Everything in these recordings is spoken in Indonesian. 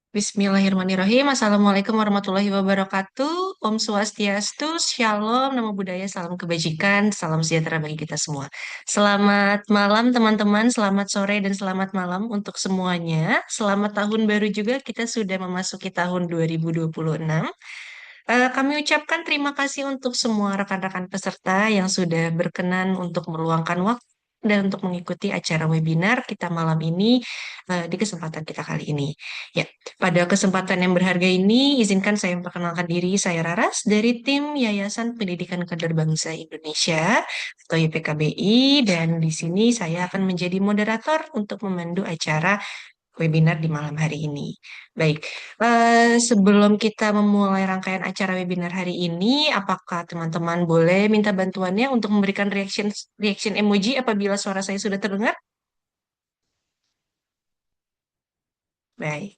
Bismillahirrahmanirrahim. Assalamualaikum warahmatullahi wabarakatuh. Om Swastiastu, Shalom, Namo Buddhaya, salam kebajikan, salam sejahtera bagi kita semua. Selamat malam teman-teman, selamat sore dan selamat malam untuk semuanya. Selamat tahun baru juga, kita sudah memasuki tahun 2026. Kami ucapkan terima kasih untuk semua rekan-rekan peserta yang sudah berkenan untuk meluangkan waktu dan untuk mengikuti acara webinar kita malam ini di kesempatan kita kali ini. Ya, pada kesempatan yang berharga ini, izinkan saya memperkenalkan diri. Saya Raras dari tim Yayasan Pendidikan Kader Bangsa Indonesia atau YPKBI, dan di sini saya akan menjadi moderator untuk memandu acara webinar di malam hari ini. Baik, sebelum kita memulai rangkaian acara webinar hari ini, apakah teman-teman boleh minta bantuannya untuk memberikan reaction emoji apabila suara saya sudah terdengar? Baik.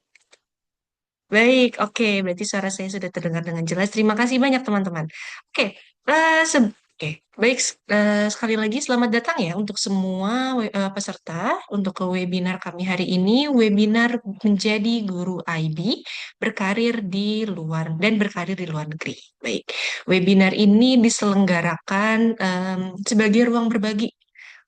Baik, oke. Berarti suara saya sudah terdengar dengan jelas. Terima kasih banyak, teman-teman. Oke, oke. Baik, sekali lagi selamat datang ya untuk semua peserta untuk ke webinar kami hari ini. Webinar menjadi guru IB berkarir di luar dan berkarir di luar negeri. Baik, webinar ini diselenggarakan sebagai ruang berbagi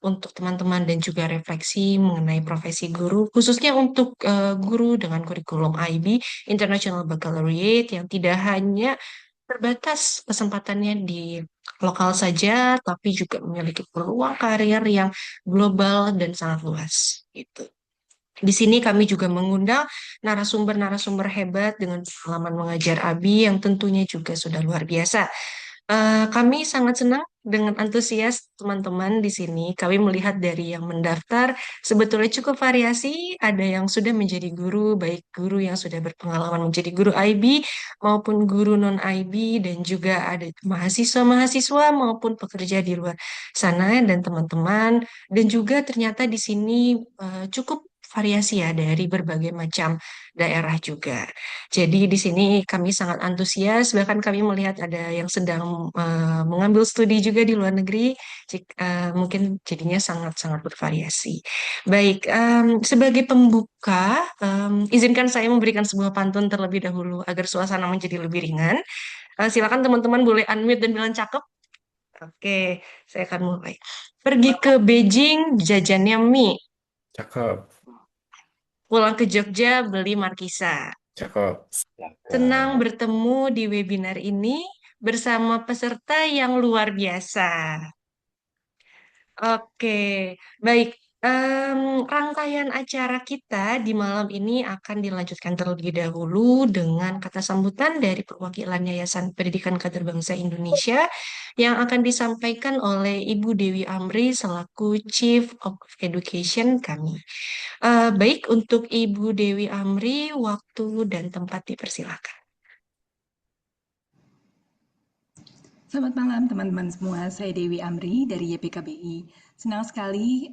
untuk teman-teman dan juga refleksi mengenai profesi guru, khususnya untuk guru dengan kurikulum IB, International Baccalaureate, yang tidak hanya terbatas kesempatannya di lokal saja, tapi juga memiliki peluang karir yang global dan sangat luas. Gitu. Di sini kami juga mengundang narasumber-narasumber hebat dengan pengalaman mengajar ABI yang tentunya juga sudah luar biasa. Kami sangat senang dengan antusias teman-teman di sini. Kami melihat dari yang mendaftar sebetulnya cukup variasi. Ada yang sudah menjadi guru, baik guru yang sudah berpengalaman menjadi guru IB maupun guru non-IB, dan juga ada mahasiswa-mahasiswa maupun pekerja di luar sana dan teman-teman. Dan juga ternyata di sini cukup variasi ya dari berbagai macam daerah juga. Jadi di sini kami sangat antusias, bahkan kami melihat ada yang sedang mengambil studi juga di luar negeri, mungkin jadinya sangat-sangat bervariasi. Baik, sebagai pembuka, izinkan saya memberikan sebuah pantun terlebih dahulu agar suasana menjadi lebih ringan. Silakan teman-teman boleh unmute dan bilang cakep. Oke, saya akan mulai. Pergi ke Beijing, jajannya mie. Cakep, Pulang ke Jogja, beli markisa. cakep. Senang Cakep. bertemu di webinar ini bersama peserta yang luar biasa. Oke, baik. Rangkaian acara kita di malam ini akan dilanjutkan terlebih dahulu dengan kata sambutan dari perwakilan Yayasan Pendidikan Kader Bangsa Indonesia yang akan disampaikan oleh Ibu Dewi Amri selaku Chief of Education kami. Baik, untuk Ibu Dewi Amri, waktu dan tempat dipersilakan. Selamat malam teman-teman semua, saya Dewi Amri dari YPKBI. Senang sekali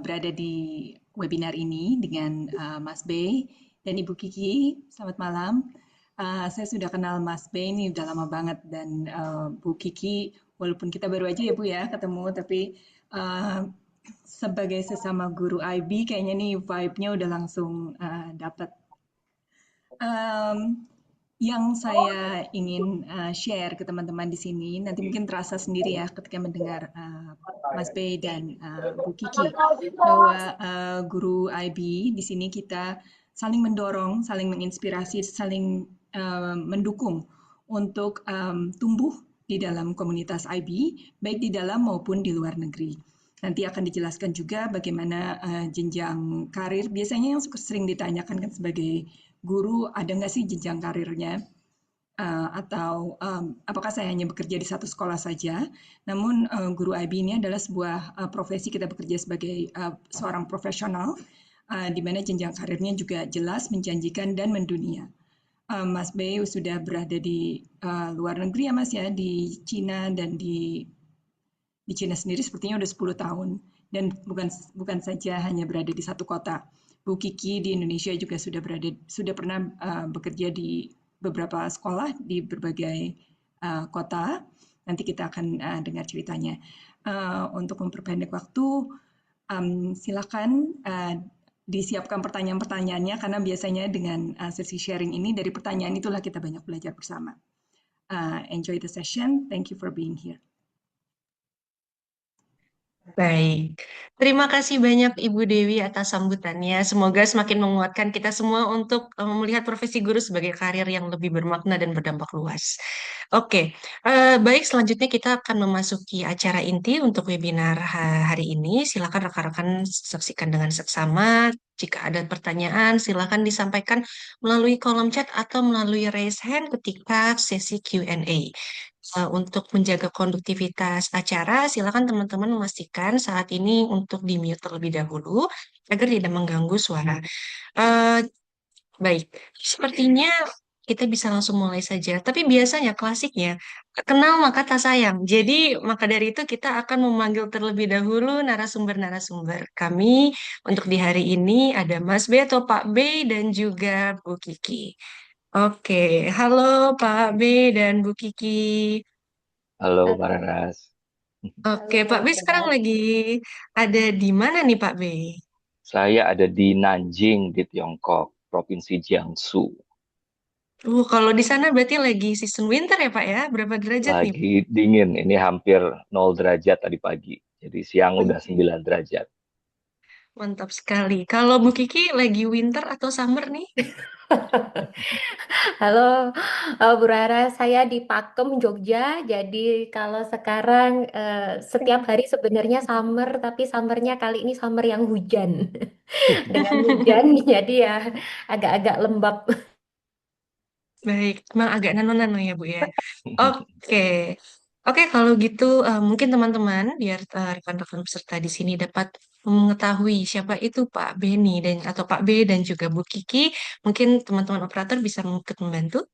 berada di webinar ini dengan Mas Bey dan Ibu Kiki. Selamat malam. Saya sudah kenal Mas Bey ini udah lama banget, dan Bu Kiki, walaupun kita baru aja ya Bu ya ketemu, tapi uh, sebagai sesama guru IB kayaknya nih vibe-nya udah langsung dapat. Um, yang saya ingin share ke teman-teman di sini, nanti mungkin terasa sendiri ya ketika mendengar Mas Bey dan Bu Kiki, bahwa guru IB di sini kita saling mendorong, saling menginspirasi, saling mendukung untuk tumbuh di dalam komunitas IB, baik di dalam maupun di luar negeri. Nanti akan dijelaskan juga bagaimana jenjang karir. Biasanya yang sering ditanyakan kan sebagai guru, ada nggak sih jenjang karirnya? Atau apakah saya hanya bekerja di satu sekolah saja? Namun guru IB ini adalah sebuah profesi, kita bekerja sebagai seorang profesional, di mana jenjang karirnya juga jelas, menjanjikan, dan mendunia. Mas Bey sudah berada di luar negeri ya Mas ya, di Cina, dan di Cina sendiri sepertinya udah 10 tahun, dan bukan saja hanya berada di satu kota. Bu Kiki di Indonesia juga sudah pernah bekerja di beberapa sekolah di berbagai kota. Nanti kita akan dengar ceritanya. Untuk memperpendek waktu, silakan disiapkan pertanyaan-pertanyaannya karena biasanya dengan sesi sharing ini dari pertanyaan itulah kita banyak belajar bersama. Enjoy the session. Thank you for being here. Baik, terima kasih banyak Ibu Dewi atas sambutannya. Semoga semakin menguatkan kita semua untuk melihat profesi guru sebagai karir yang lebih bermakna dan berdampak luas. Oke, baik selanjutnya kita akan memasuki acara inti untuk webinar hari ini. Silakan rekan-rekan saksikan dengan seksama. Jika ada pertanyaan, silakan disampaikan melalui kolom chat atau melalui raise hand ketika sesi Q&A. Untuk menjaga konduktivitas acara, silakan teman-teman memastikan saat ini untuk di-mute terlebih dahulu agar tidak mengganggu suara. Eh, baik, sepertinya kita bisa langsung mulai saja. Tapi biasanya klasiknya kenal maka tak sayang. Jadi maka dari itu kita akan memanggil terlebih dahulu narasumber-narasumber kami untuk di hari ini ada Mas B atau Pak B dan juga Bu Kiki. Oke, halo Pak B dan Bu Kiki. Halo, Bararas. Oke, Pak B sekarang lagi ada di mana nih Pak B? Saya ada di Nanjing, di Tiongkok, Provinsi Jiangsu. Kalau di sana berarti lagi season winter ya Pak ya? Berapa derajat nih? Lagi dingin, ini hampir 0 derajat tadi pagi. Jadi siang udah Wih, 9 derajat. mantap sekali. Kalau Bu Kiki lagi winter atau summer nih? Halo, Bu Rara, saya di Pakem, Jogja. Jadi kalau sekarang setiap hari sebenarnya summer, tapi summernya kali ini summer yang hujan. Dengan hujan, jadi ya agak-agak lembab. Baik, memang agak nano-nano ya Bu ya. Oke, oke kalau gitu mungkin teman-teman biar rekan-rekan peserta di sini dapat mengetahui siapa itu Pak Beni dan atau Pak B dan juga Bu Kiki. Mungkin teman-teman operator bisa ikut membantu.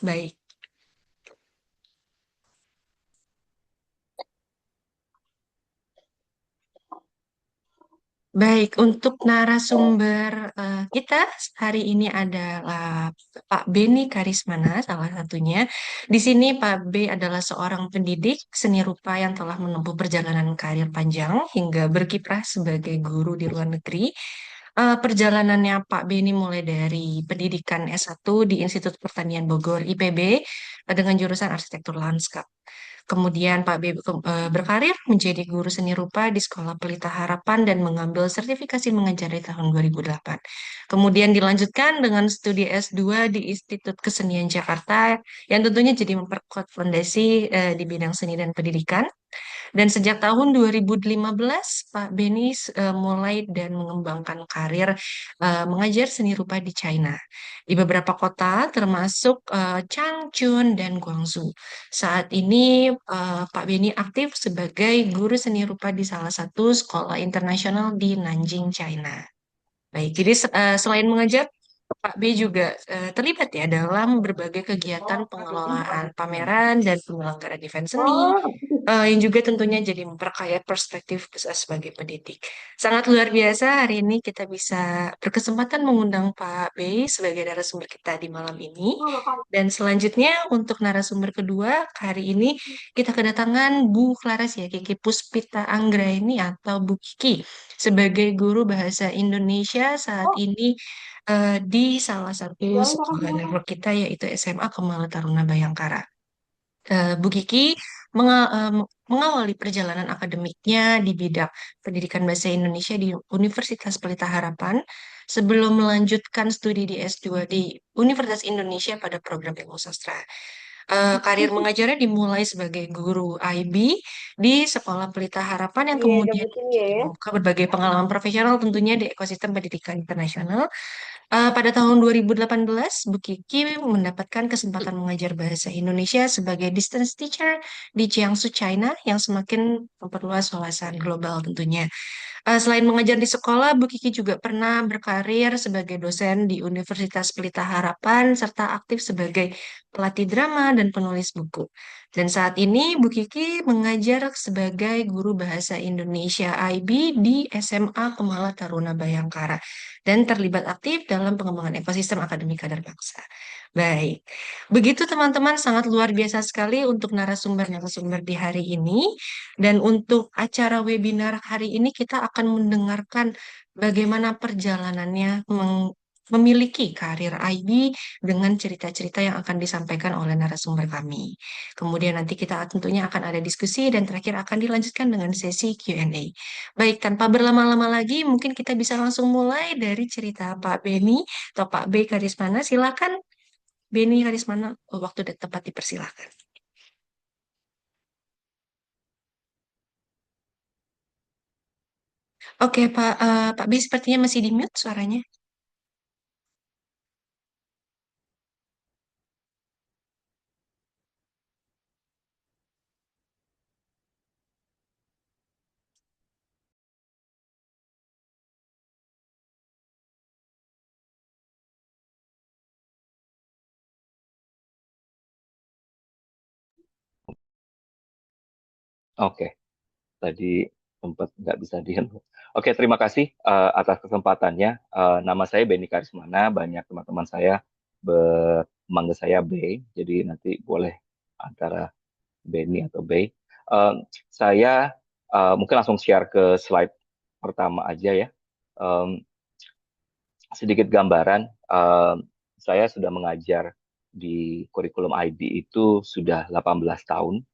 Baik. Baik, untuk narasumber kita hari ini adalah Pak Beni Karismana, salah satunya. Di sini Pak B adalah seorang pendidik seni rupa yang telah menempuh perjalanan karir panjang hingga berkiprah sebagai guru di luar negeri. Perjalanannya Pak Beni mulai dari pendidikan S1 di Institut Pertanian Bogor IPB dengan jurusan arsitektur lanskap. Kemudian Pak B berkarir menjadi guru seni rupa di Sekolah Pelita Harapan dan mengambil sertifikasi mengajar di tahun 2008. Kemudian dilanjutkan dengan studi S2 di Institut Kesenian Jakarta yang tentunya jadi memperkuat fondasi di bidang seni dan pendidikan. Dan sejak tahun 2015, Pak Beni mulai dan mengembangkan karir mengajar seni rupa di China, di beberapa kota termasuk Changchun dan Guangzhou. Saat ini Pak Beni aktif sebagai guru seni rupa di salah satu sekolah internasional di Nanjing, China. Baik, jadi selain mengajar, Pak B juga terlibat ya dalam berbagai kegiatan pengelolaan pameran dan penyelenggaraan event seni, yang juga tentunya jadi memperkaya perspektif saya sebagai pendidik. Sangat luar biasa hari ini kita bisa berkesempatan mengundang Pak B sebagai narasumber kita di malam ini. Dan selanjutnya untuk narasumber kedua, hari ini kita kedatangan Bu Claras ya, Kiki Puspita Anggraini atau Bu Kiki sebagai guru bahasa Indonesia saat ini di salah satu sekolah network kita yaitu SMA Kemala Taruna Bayangkara. Bu Kiki mengawali perjalanan akademiknya di bidang pendidikan bahasa Indonesia di Universitas Pelita Harapan sebelum melanjutkan studi di S2 di Universitas Indonesia pada program ilmu sastra. Karir mengajarnya dimulai sebagai guru IB di Sekolah Pelita Harapan yang Iya, kemudian nyebutin ya. jadi membuka berbagai pengalaman profesional tentunya di ekosistem pendidikan internasional. Pada tahun 2018, Bu Kiki mendapatkan kesempatan mengajar bahasa Indonesia sebagai distance teacher di Jiangsu, China, yang semakin memperluas wawasan global tentunya. Selain mengajar di sekolah, Bu Kiki juga pernah berkarir sebagai dosen di Universitas Pelita Harapan, serta aktif sebagai pelatih drama dan penulis buku. Dan saat ini, Bu Kiki mengajar sebagai guru bahasa Indonesia IB di SMA Kemala Taruna Bayangkara dan terlibat aktif dalam pengembangan ekosistem akademik kader bangsa. Baik, begitu teman-teman sangat luar biasa sekali untuk narasumber-narasumber di hari ini. Dan untuk acara webinar hari ini kita akan mendengarkan bagaimana perjalanannya memiliki karir IB dengan cerita-cerita yang akan disampaikan oleh narasumber kami. Kemudian nanti kita tentunya akan ada diskusi dan terakhir akan dilanjutkan dengan sesi Q&A. Baik, tanpa berlama-lama lagi, mungkin kita bisa langsung mulai dari cerita Pak Beni atau Pak B. Karismana. Silakan Beni Karismana, waktu dan tempat dipersilahkan. Oke, Pak B sepertinya masih di mute suaranya. Oke, tadi sempat nggak bisa diam. Oke, terima kasih atas kesempatannya. Nama saya Benny Karismana, banyak teman-teman saya memanggil saya B, jadi nanti boleh antara Benny atau Bay. Saya mungkin langsung share ke slide pertama aja ya. Um, Sedikit gambaran, saya sudah mengajar di kurikulum IB itu sudah 18 tahun.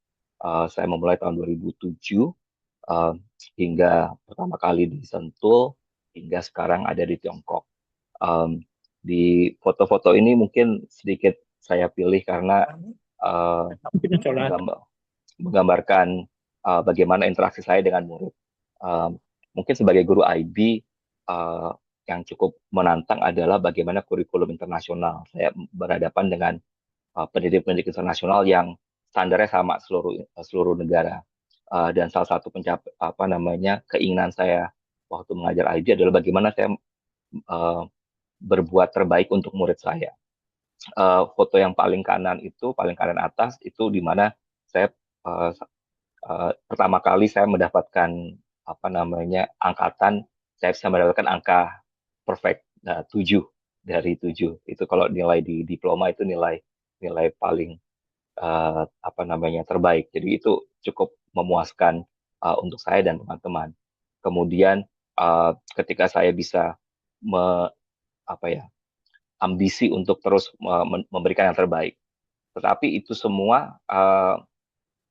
Saya memulai tahun 2007 uh, hingga pertama kali di Sentul hingga sekarang ada di Tiongkok. Um, di foto-foto ini mungkin sedikit saya pilih karena uh, menggambar- menggambarkan bagaimana interaksi saya dengan murid. Um, Mungkin sebagai guru IB uh, yang cukup menantang adalah bagaimana kurikulum internasional. Saya berhadapan dengan pendidik-pendidik internasional yang standarnya sama seluruh seluruh negara. Dan salah satu apa namanya keinginan saya waktu mengajar IB adalah bagaimana saya uh, berbuat terbaik untuk murid saya. Foto yang paling kanan atas itu di mana saya uh, pertama kali saya mendapatkan apa namanya angkatan, saya bisa mendapatkan angka perfect 7 dari 7. Itu kalau nilai di diploma itu nilai nilai paling apa namanya terbaik. Jadi itu cukup memuaskan untuk saya dan teman-teman. Kemudian ketika saya bisa me, apa ya ambisi untuk terus memberikan yang terbaik. Tetapi itu semua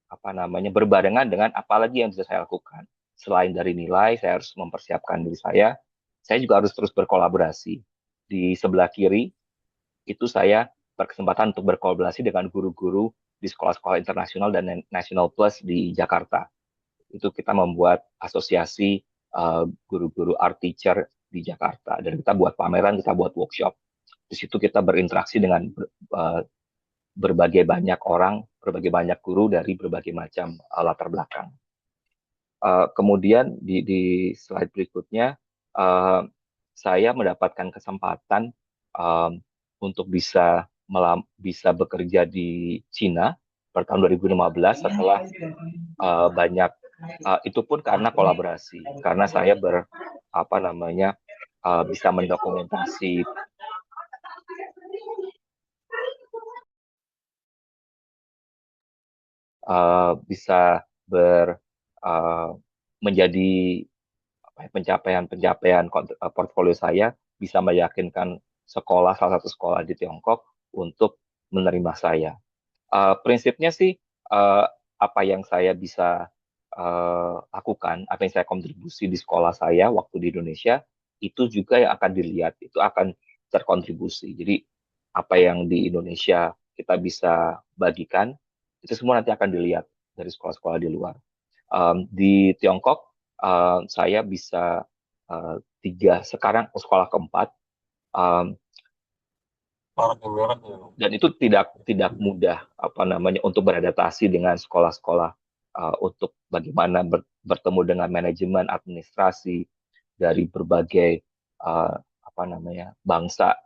apa namanya berbarengan dengan apa lagi yang bisa saya lakukan. Selain dari nilai, saya harus mempersiapkan diri saya. Saya juga harus terus berkolaborasi. Di sebelah kiri itu saya berkesempatan untuk berkolaborasi dengan guru-guru di sekolah-sekolah internasional dan national plus di Jakarta. Itu kita membuat asosiasi guru-guru art teacher di Jakarta dan kita buat pameran, kita buat workshop. Di situ kita berinteraksi dengan berbagai banyak orang, berbagai banyak guru dari berbagai macam latar belakang. Kemudian di slide berikutnya, saya mendapatkan kesempatan untuk bisa bekerja di Cina pada tahun 2015 setelah banyak itu pun karena kolaborasi, karena saya apa namanya bisa mendokumentasi bisa menjadi pencapaian-pencapaian portfolio saya bisa meyakinkan salah satu sekolah di Tiongkok untuk menerima saya. Prinsipnya sih apa yang saya bisa lakukan, apa yang saya kontribusi di sekolah saya waktu di Indonesia itu juga yang akan dilihat, itu akan terkontribusi. Jadi apa yang di Indonesia kita bisa bagikan itu semua nanti akan dilihat dari sekolah-sekolah di luar. Di Tiongkok saya bisa sekarang sekolah keempat, um, dan itu tidak mudah apa namanya untuk beradaptasi dengan sekolah-sekolah untuk bagaimana bertemu dengan manajemen administrasi dari berbagai apa namanya bangsa.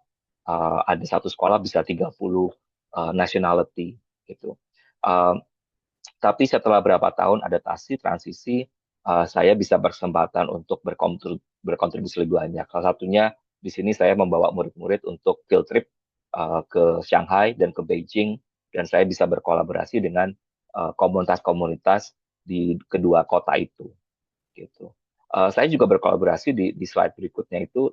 Ada satu sekolah bisa 30 nationality gitu. Tapi setelah berapa tahun adaptasi transisi, saya bisa berkesempatan untuk berkontribusi lebih banyak. Salah satunya di sini saya membawa murid-murid untuk field trip ke Shanghai dan ke Beijing, dan saya bisa berkolaborasi dengan komunitas-komunitas di kedua kota itu, gitu. Saya juga berkolaborasi di slide berikutnya itu,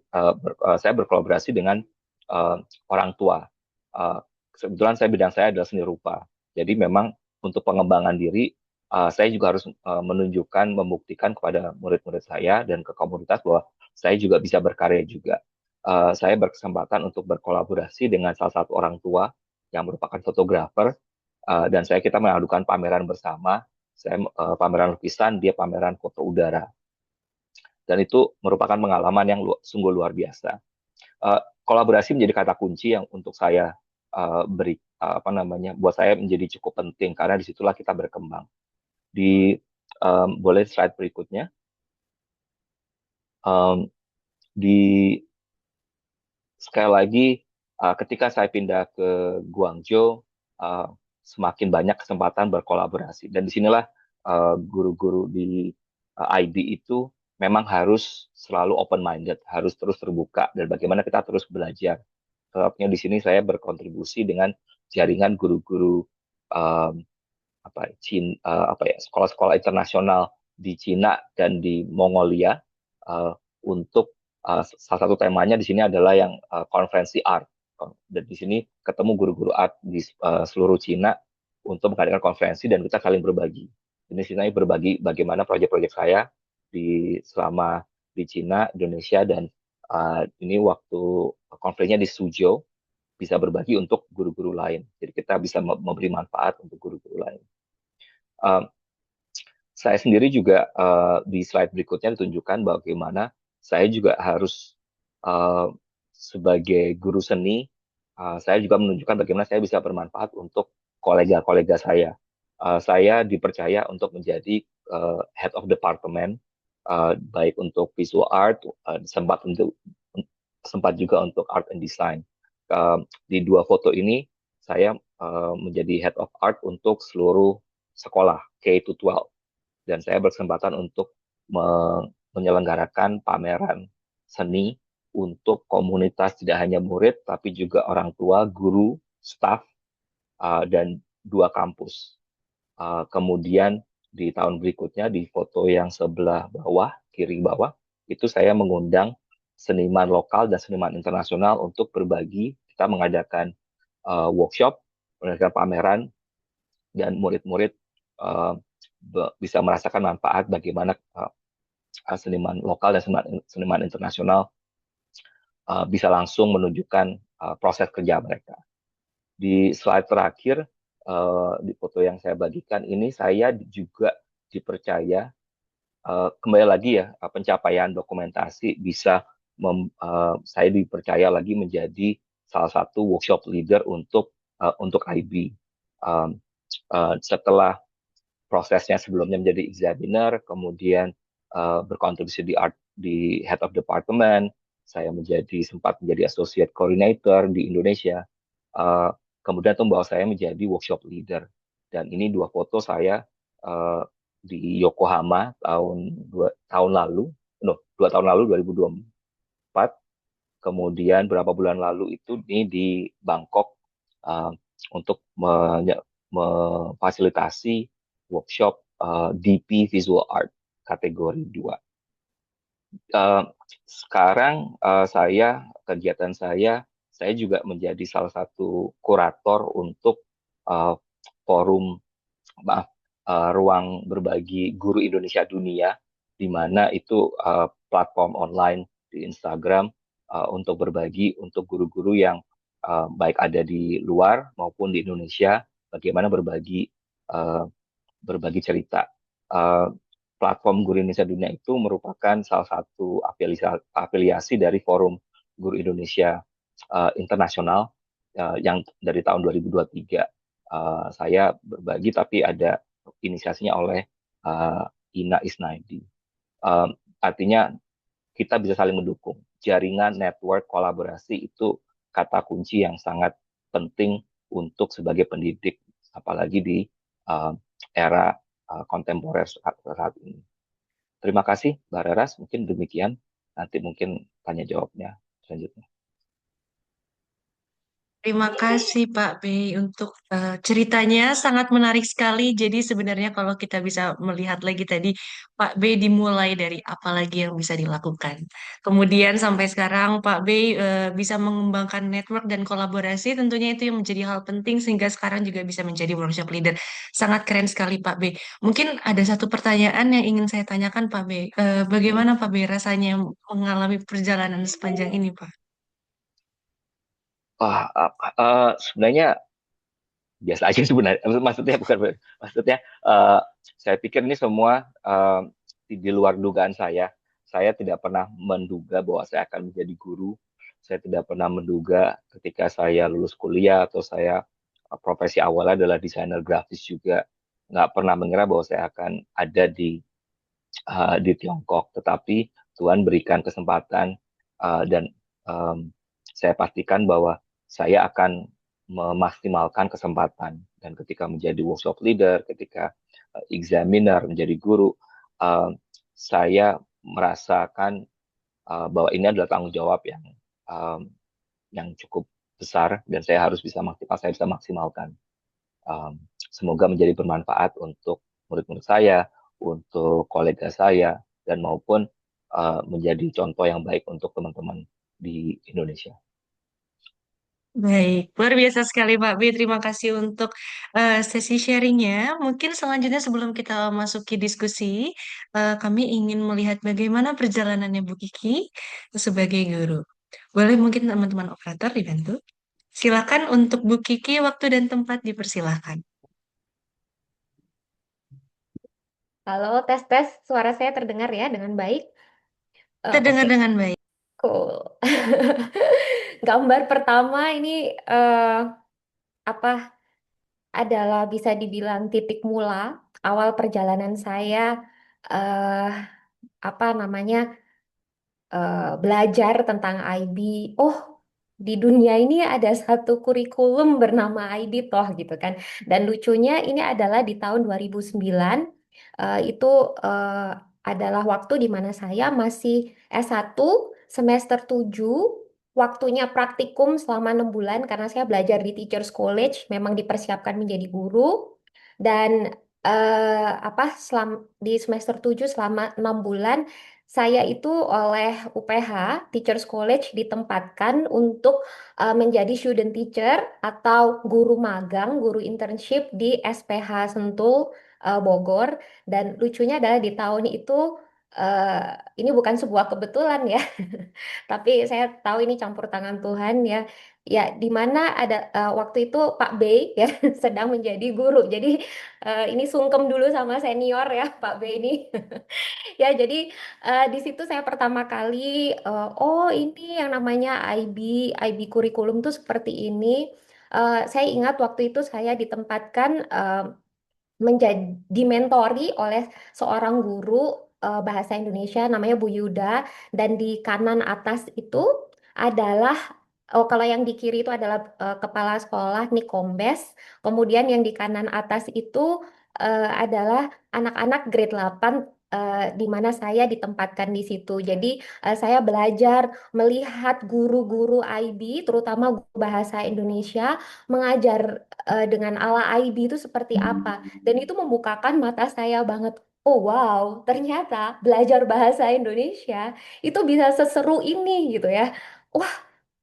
saya berkolaborasi dengan uh, orang tua. Uh, Kebetulan bidang saya adalah seni rupa, jadi memang untuk pengembangan diri, saya juga harus menunjukkan, membuktikan kepada murid-murid saya dan ke komunitas bahwa saya juga bisa berkarya juga. Saya berkesempatan untuk berkolaborasi dengan salah satu orang tua yang merupakan fotografer, dan kita melakukan pameran bersama. Saya pameran lukisan, dia pameran foto udara, dan itu merupakan pengalaman yang sungguh luar biasa. Kolaborasi menjadi kata kunci yang untuk saya beri apa namanya, buat saya menjadi cukup penting karena disitulah kita berkembang. Boleh slide berikutnya. Um, di Sekali lagi, ketika saya pindah ke Guangzhou, uh, semakin banyak kesempatan berkolaborasi. Dan disinilah guru-guru di IB itu memang harus selalu open-minded, harus terus terbuka, dan bagaimana kita terus belajar. Sebabnya di sini saya berkontribusi dengan jaringan guru-guru um, sekolah-sekolah internasional di Cina dan di Mongolia, untuk salah satu temanya di sini adalah yang konferensi art. Dan di sini ketemu guru-guru art di seluruh Cina untuk mengadakan konferensi, dan kita saling berbagi. Ini sini berbagi bagaimana proyek-proyek saya selama di Cina, Indonesia, dan ini waktu konferensinya di Suzhou, bisa berbagi untuk guru-guru lain. Jadi kita bisa memberi manfaat untuk guru-guru lain. Uh, saya sendiri juga di slide berikutnya ditunjukkan bagaimana saya juga harus sebagai guru seni, saya juga menunjukkan bagaimana saya bisa bermanfaat untuk kolega-kolega saya. Saya dipercaya untuk menjadi head of department, baik untuk visual art, sempat juga untuk art and design. Di dua foto ini saya menjadi head of art untuk seluruh sekolah K-12, dan saya berkesempatan untuk menyelenggarakan pameran seni untuk komunitas, tidak hanya murid tapi juga orang tua, guru, staf, dan dua kampus. Kemudian di tahun berikutnya, di foto yang sebelah bawah, kiri bawah, itu saya mengundang seniman lokal dan seniman internasional untuk berbagi. Kita mengadakan workshop, mengadakan pameran, dan murid-murid uh, bisa merasakan manfaat bagaimana seniman lokal dan seniman internasional bisa langsung menunjukkan proses kerja mereka. Di slide terakhir, di foto yang saya bagikan ini, saya juga dipercaya, kembali lagi ya, pencapaian dokumentasi bisa saya dipercaya lagi menjadi salah satu workshop leader untuk IB. Setelah prosesnya sebelumnya menjadi examiner, kemudian berkontribusi di head of department, saya sempat menjadi associate coordinator di Indonesia, uh, kemudian itu membawa saya menjadi workshop leader. Dan ini dua foto saya uh, di Yokohama tahun lalu, no, 2 tahun lalu, 2024. Kemudian beberapa bulan lalu itu ini di Bangkok, untuk memfasilitasi workshop DP Visual Art kategori 2. Sekarang kegiatan saya juga menjadi salah satu kurator untuk forum, ruang berbagi guru Indonesia dunia, di mana itu platform online di Instagram untuk berbagi untuk guru-guru yang baik ada di luar maupun di Indonesia, bagaimana berbagi cerita. Platform Guru Indonesia Dunia itu merupakan salah satu afiliasi dari Forum Guru Indonesia Internasional yang dari tahun 2023. Saya berbagi, tapi ada inisiasinya oleh Ina Isnaidi. Artinya kita bisa saling mendukung. Jaringan, network, kolaborasi itu kata kunci yang sangat penting untuk sebagai pendidik, apalagi di era kontemporer saat ini. Terima kasih, Mbak Reras. Mungkin demikian. Nanti mungkin tanya jawabnya selanjutnya. Terima kasih Pak B untuk ceritanya sangat menarik sekali. Jadi sebenarnya kalau kita bisa melihat lagi tadi Pak B dimulai dari apa lagi yang bisa dilakukan. Kemudian sampai sekarang Pak B bisa mengembangkan network dan kolaborasi. Tentunya itu yang menjadi hal penting sehingga sekarang juga bisa menjadi workshop leader. Sangat keren sekali Pak B. Mungkin ada satu pertanyaan yang ingin saya tanyakan Pak B. Bagaimana Pak B rasanya mengalami perjalanan sepanjang ini Pak? Wah, sebenarnya biasa aja sebenarnya. Maksudnya bukan, maksudnya eh, saya pikir ini semua di luar dugaan saya. Saya tidak pernah menduga bahwa saya akan menjadi guru. Saya tidak pernah menduga ketika saya lulus kuliah atau saya profesi awalnya adalah desainer grafis juga. Nggak pernah mengira bahwa saya akan ada di Tiongkok. Tetapi Tuhan berikan kesempatan dan em, saya pastikan bahwa saya akan memaksimalkan kesempatan. Dan ketika menjadi workshop leader, ketika examiner, menjadi guru, em, saya merasakan bahwa ini adalah tanggung jawab em, yang cukup besar dan saya harus bisa maksimal, saya bisa maksimalkan. Um, Semoga menjadi bermanfaat untuk murid-murid saya, untuk kolega saya, dan maupun menjadi contoh yang baik untuk teman-teman di Indonesia. Baik, luar biasa sekali Pak B. Terima kasih untuk sesi sharingnya. Mungkin selanjutnya sebelum kita masuki diskusi, kami ingin melihat bagaimana perjalanannya Bu Kiki sebagai guru. Boleh mungkin teman-teman operator dibantu? Silakan untuk Bu Kiki, waktu dan tempat dipersilahkan. Halo, tes-tes, suara saya terdengar ya dengan baik? Terdengar Oke, dengan baik. cool. Gambar pertama ini apa adalah bisa dibilang titik mula awal perjalanan saya eh apa namanya belajar tentang IB. Oh, di dunia ini ada satu kurikulum bernama IB toh gitu kan. Dan lucunya ini adalah di tahun 2009 itu eh, adalah waktu di mana saya masih S1 semester 7. Waktunya praktikum selama 6 bulan karena saya belajar di Teachers College, memang dipersiapkan menjadi guru. Dan apa di semester 7 selama 6 bulan saya itu oleh UPH Teachers College ditempatkan untuk menjadi student teacher atau guru magang, guru internship di SPH Sentul Bogor. Dan lucunya adalah di tahun itu ini bukan sebuah kebetulan ya, tapi saya tahu ini campur tangan Tuhan ya. Ya, di mana ada waktu itu Pak B ya sedang menjadi guru. Jadi ini sungkem dulu sama senior ya Pak B ini. Ya, jadi di situ saya pertama kali, oh ini yang namanya IB kurikulum tuh seperti ini. Saya ingat waktu itu saya ditempatkan menjadi dimentori oleh seorang guru bahasa Indonesia namanya Bu Yuda, dan di kanan atas itu adalah, oh kalau yang di kiri itu adalah kepala sekolah Nikombes, kemudian yang di kanan atas itu adalah anak-anak grade 8 di mana saya ditempatkan di situ. Jadi saya belajar melihat guru-guru IB terutama guru bahasa Indonesia mengajar dengan ala IB itu seperti apa. Dan itu membukakan mata saya banget. Oh wow, ternyata belajar bahasa Indonesia itu bisa seseru ini gitu ya. Wah,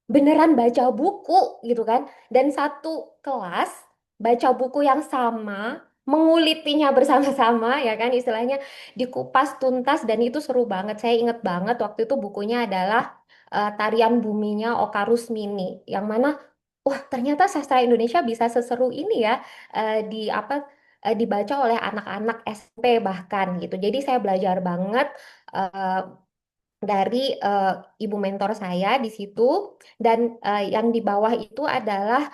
beneran baca buku gitu kan. Dan satu kelas baca buku yang sama, mengulitinya bersama-sama ya kan istilahnya, dikupas tuntas, dan itu seru banget. Saya inget banget waktu itu bukunya adalah Tarian Buminya Oka Rusmini, yang mana wah ternyata sastra Indonesia bisa seseru ini ya, di apa dibaca oleh anak-anak SMP bahkan gitu. Jadi saya belajar banget eh, dari ibu mentor saya di situ. Dan yang di bawah itu adalah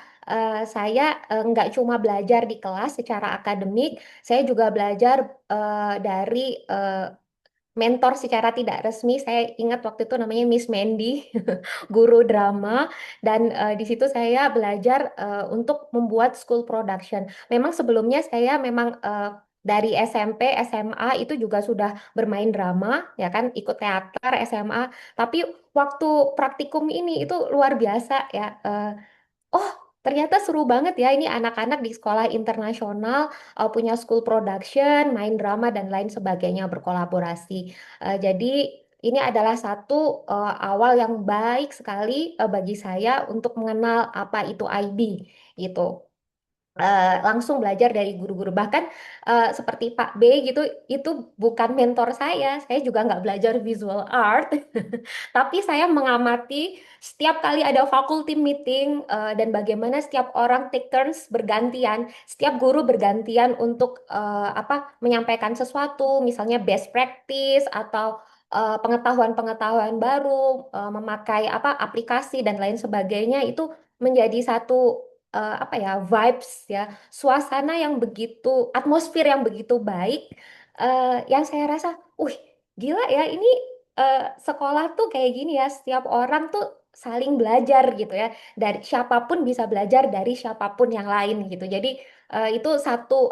saya nggak cuma belajar di kelas secara akademik, saya juga belajar dari mentor secara tidak resmi. Saya ingat waktu itu namanya Miss Mandy, guru drama. Dan di situ saya belajar untuk membuat school production. Memang sebelumnya saya memang dari SMP, SMA itu juga sudah bermain drama, ya kan, ikut teater SMA. Tapi waktu praktikum ini itu luar biasa ya. oh ternyata seru banget ya ini anak-anak di sekolah internasional punya school production, main drama dan lain sebagainya berkolaborasi. Jadi ini adalah satu awal yang baik sekali bagi saya untuk mengenal apa itu IB gitu. Langsung belajar dari guru-guru bahkan seperti Pak B gitu itu bukan mentor saya juga nggak belajar visual art tapi saya mengamati setiap kali ada faculty meeting dan bagaimana setiap orang take turns bergantian setiap guru bergantian untuk menyampaikan sesuatu misalnya best practice atau pengetahuan-pengetahuan baru memakai aplikasi dan lain sebagainya itu menjadi satu vibes ya suasana yang begitu atmosfer yang begitu baik yang saya rasa gila ya ini sekolah tuh kayak gini ya setiap orang tuh saling belajar gitu ya dari siapapun bisa belajar dari siapapun yang lain gitu jadi itu satu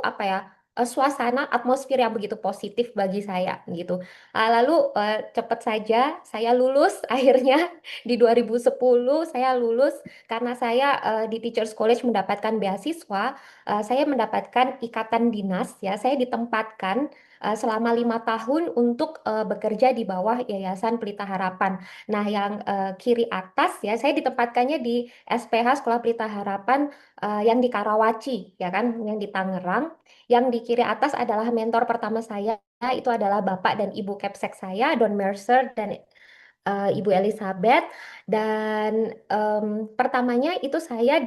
suasana atmosfer yang begitu positif bagi saya gitu. Lalu cepat saja saya lulus akhirnya di 2010 saya lulus karena saya di Teachers College mendapatkan beasiswa, saya mendapatkan ikatan dinas ya, saya ditempatkan selama 5 tahun untuk bekerja di bawah Yayasan Pelita Harapan. Nah, yang kiri atas ya, saya ditempatkannya di SPH Sekolah Pelita Harapan yang di Karawaci, ya kan, yang di Tangerang. Yang di kiri atas adalah mentor pertama saya, itu adalah Bapak dan Ibu Kepsek saya, Don Mercer dan Ibu Elizabeth dan pertamanya itu saya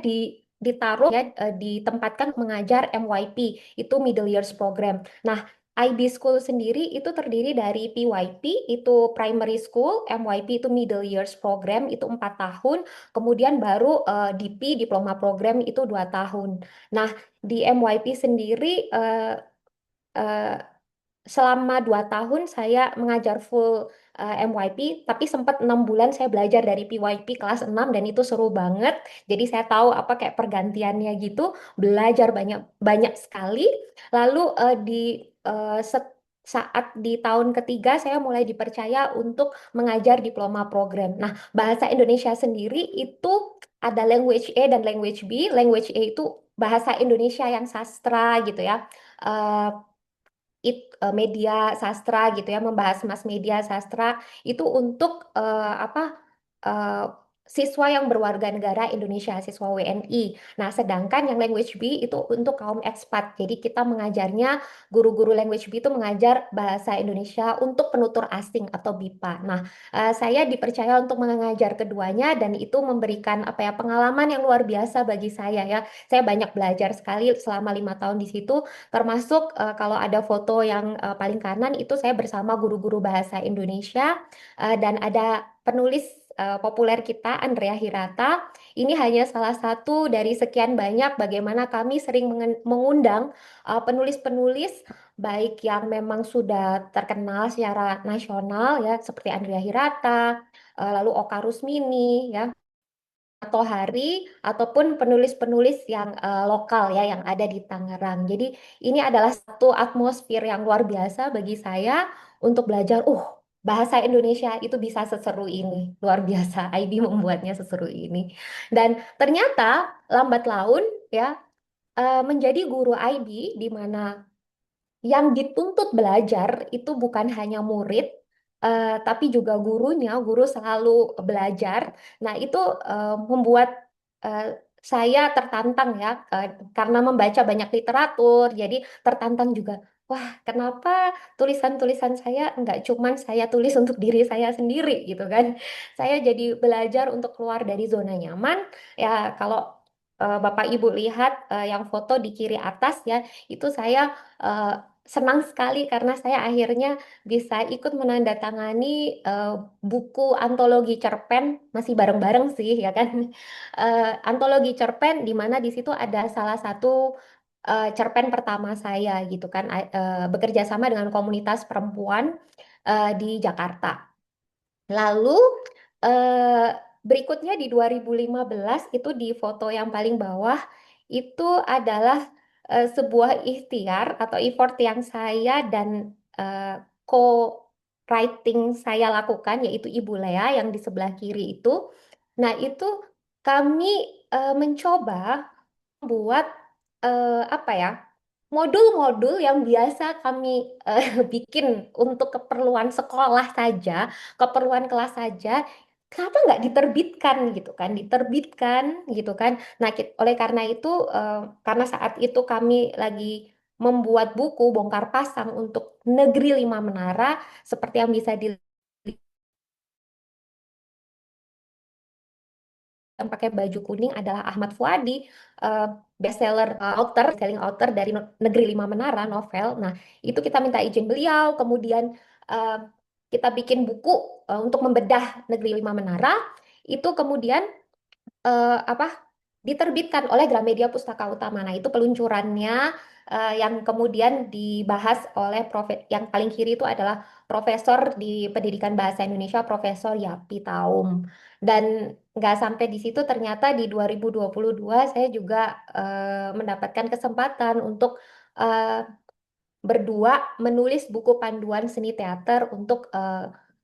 ditaruh ya ditempatkan mengajar MYP itu Middle Years Program. Nah, IB School sendiri itu terdiri dari PYP itu Primary School, MYP itu Middle Years Program itu 4 tahun, kemudian baru DP Diploma Program itu 2 tahun. Nah, di MYP sendiri eh, selama 2 tahun saya mengajar full MYP, tapi sempat 6 bulan saya belajar dari PYP kelas 6 dan itu seru banget. Jadi saya tahu apa kayak pergantiannya gitu, belajar banyak banyak sekali. Lalu saat di tahun ketiga saya mulai dipercaya untuk mengajar diploma program. Nah, bahasa Indonesia sendiri itu ada language A dan language B. Language A itu bahasa Indonesia yang sastra gitu ya. Eh, Media sastra gitu ya membahas mass media sastra itu untuk eh, siswa yang berwarga negara Indonesia siswa WNI. Nah, sedangkan yang language B itu untuk kaum ekspat. Jadi kita mengajarnya guru-guru language B itu mengajar bahasa Indonesia untuk penutur asing atau BIPA. Nah, saya dipercaya untuk mengajar keduanya dan itu memberikan pengalaman yang luar biasa bagi saya ya. Saya banyak belajar sekali selama 5 tahun di situ. Termasuk kalau ada foto yang paling kanan itu saya bersama guru-guru bahasa Indonesia dan ada penulis populer kita Andrea Hirata. Ini hanya salah satu dari sekian banyak bagaimana kami sering mengundang penulis-penulis baik yang memang sudah terkenal secara nasional ya seperti Andrea Hirata, lalu Oka Rusmini ya atau Hari ataupun penulis-penulis yang lokal ya yang ada di Tangerang. Jadi ini adalah satu atmosfer yang luar biasa bagi saya untuk belajar. Bahasa Indonesia itu bisa seseru ini, luar biasa. IB membuatnya seseru ini. Dan ternyata lambat laun ya menjadi guru IB di mana yang dituntut belajar itu bukan hanya murid, tapi juga gurunya, guru selalu belajar. Nah, itu membuat saya tertantang ya, karena membaca banyak literatur, jadi tertantang juga. Wah, kenapa tulisan-tulisan saya nggak cuman saya tulis untuk diri saya sendiri gitu kan? Saya jadi belajar untuk keluar dari zona nyaman. Ya, kalau Bapak Ibu lihat yang foto di kiri atas ya, itu saya eh, senang sekali karena saya akhirnya bisa ikut menandatangani buku antologi cerpen masih bareng-bareng sih ya kan. Antologi cerpen di mana di situ ada salah satu cerpen pertama saya gitu kan bekerja sama dengan komunitas perempuan di Jakarta. Lalu eh, berikutnya di 2015 itu di foto yang paling bawah itu adalah sebuah ikhtiar atau effort yang saya dan co-writing saya lakukan yaitu Ibu Lea yang di sebelah kiri itu. Nah, itu kami mencoba buat apa ya, modul-modul yang biasa kami bikin untuk keperluan sekolah saja, keperluan kelas saja, kenapa nggak diterbitkan gitu kan, diterbitkan gitu kan. Nah, oleh karena itu, karena saat itu kami lagi membuat buku bongkar pasang untuk Negeri Lima Menara, seperti yang bisa dilihat yang pakai baju kuning adalah Ahmad Fuadi, eh, bestseller author, selling author dari Negeri Lima Menara novel. Nah, itu kita minta izin beliau, kemudian eh, kita bikin buku untuk membedah Negeri Lima Menara. Itu kemudian apa diterbitkan oleh Gramedia Pustaka Utama. Nah, itu peluncurannya yang kemudian dibahas oleh yang paling kiri itu adalah Profesor di Pendidikan Bahasa Indonesia, Profesor Yapi Taum. Dan nggak sampai di situ, ternyata di 2022 saya juga mendapatkan kesempatan untuk eh, berdua menulis buku panduan seni teater untuk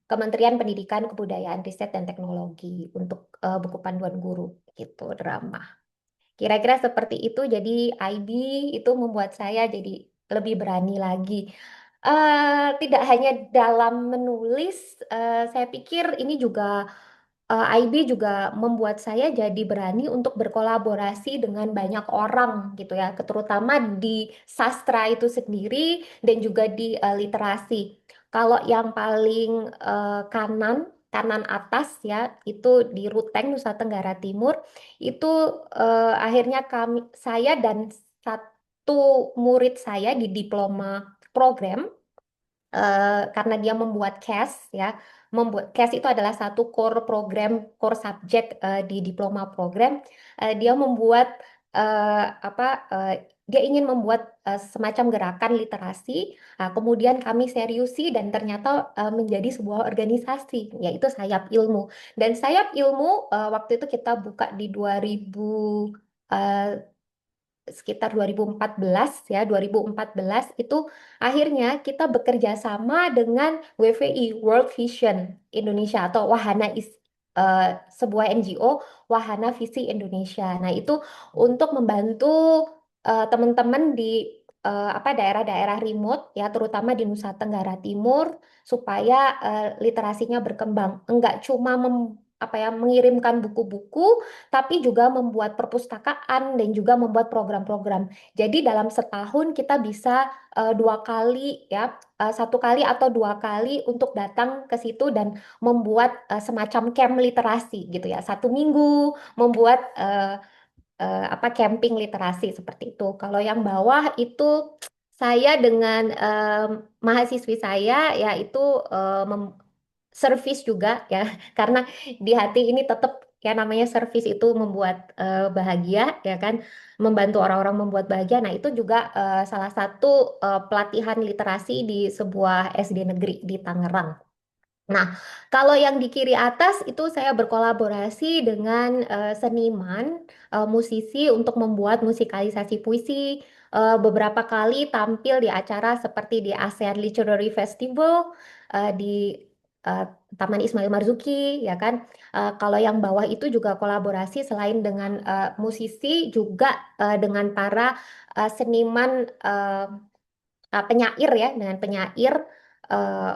Kementerian Pendidikan, Kebudayaan, Riset, dan Teknologi untuk buku panduan guru gitu, drama. Kira-kira seperti itu. Jadi IB itu membuat saya jadi lebih berani lagi. Tidak hanya dalam menulis, saya pikir ini juga IB juga membuat saya jadi berani untuk berkolaborasi dengan banyak orang gitu ya, terutama di sastra itu sendiri dan juga di literasi. Kalau yang paling kanan, kanan atas ya, itu di Ruteng, Nusa Tenggara Timur, itu akhirnya saya dan satu murid saya di diploma program, karena dia membuat CAS ya. Membuat CAS itu adalah satu core program, core subject di diploma program. Dia membuat apa? Dia ingin membuat semacam gerakan literasi. Nah, kemudian kami seriusi dan ternyata menjadi sebuah organisasi, yaitu Sayap Ilmu. Dan Sayap Ilmu waktu itu kita buka di 2000 sekitar 2014 ya, 2014 itu akhirnya kita bekerja sama dengan WVI, World Vision Indonesia, atau sebuah NGO, Wahana Visi Indonesia. Nah, itu untuk membantu teman-teman di apa daerah-daerah remote ya, terutama di Nusa Tenggara Timur, supaya literasinya berkembang. Enggak cuma apa ya, mengirimkan buku-buku, tapi juga membuat perpustakaan dan juga membuat program-program. Jadi dalam setahun kita bisa dua kali ya, satu kali atau dua kali untuk datang ke situ dan membuat semacam camp literasi gitu ya. Satu minggu membuat apa camping literasi seperti itu. Kalau yang bawah itu saya dengan mahasiswi saya yaitu servis juga ya, karena di hati ini tetap ya, namanya servis itu membuat bahagia ya kan, membantu orang-orang membuat bahagia. Nah, itu juga salah satu pelatihan literasi di sebuah SD negeri di Tangerang. Nah, kalau yang di kiri atas itu saya berkolaborasi dengan seniman, musisi untuk membuat musikalisasi puisi. Beberapa kali tampil di acara seperti di ASEAN Literary Festival, di eh, Taman Ismail Marzuki, ya kan. Kalau yang bawah itu juga kolaborasi selain dengan musisi, juga dengan para seniman, penyair ya, dengan penyair. eh,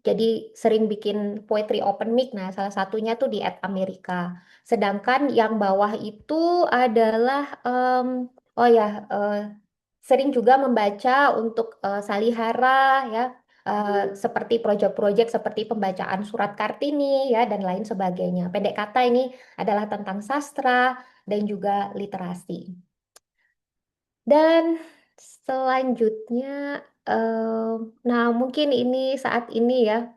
jadi sering bikin poetry open mic. Nah, salah satunya tuh di At Amerika. Sedangkan yang bawah itu adalah oh ya, sering juga membaca untuk Salihara ya, seperti proyek-proyek seperti pembacaan surat Kartini ya dan lain sebagainya. Pendek kata, ini adalah tentang sastra dan juga literasi. Dan selanjutnya, nah mungkin ini saat ini ya,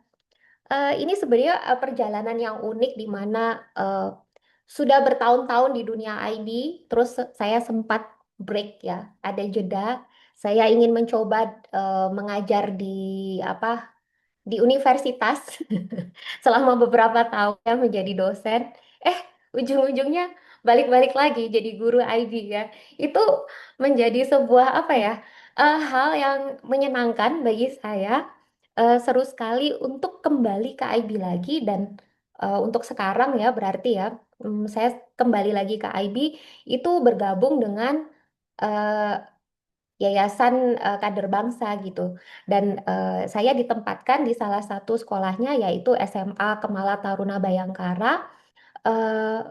ini sebenarnya perjalanan yang unik di mana eh, sudah bertahun-tahun di dunia IB, terus saya sempat break ya, ada jeda. Saya ingin mencoba mengajar di apa di universitas selama beberapa tahun ya, menjadi dosen. Eh, ujung-ujungnya balik-balik lagi jadi guru IB ya. Itu menjadi sebuah apa ya, hal yang menyenangkan bagi saya. Seru sekali untuk kembali ke IB lagi dan untuk sekarang ya berarti ya saya kembali lagi ke IB itu bergabung dengan eh, Yayasan Kader Bangsa gitu. Dan saya ditempatkan di salah satu sekolahnya yaitu SMA Kemala Taruna Bayangkara.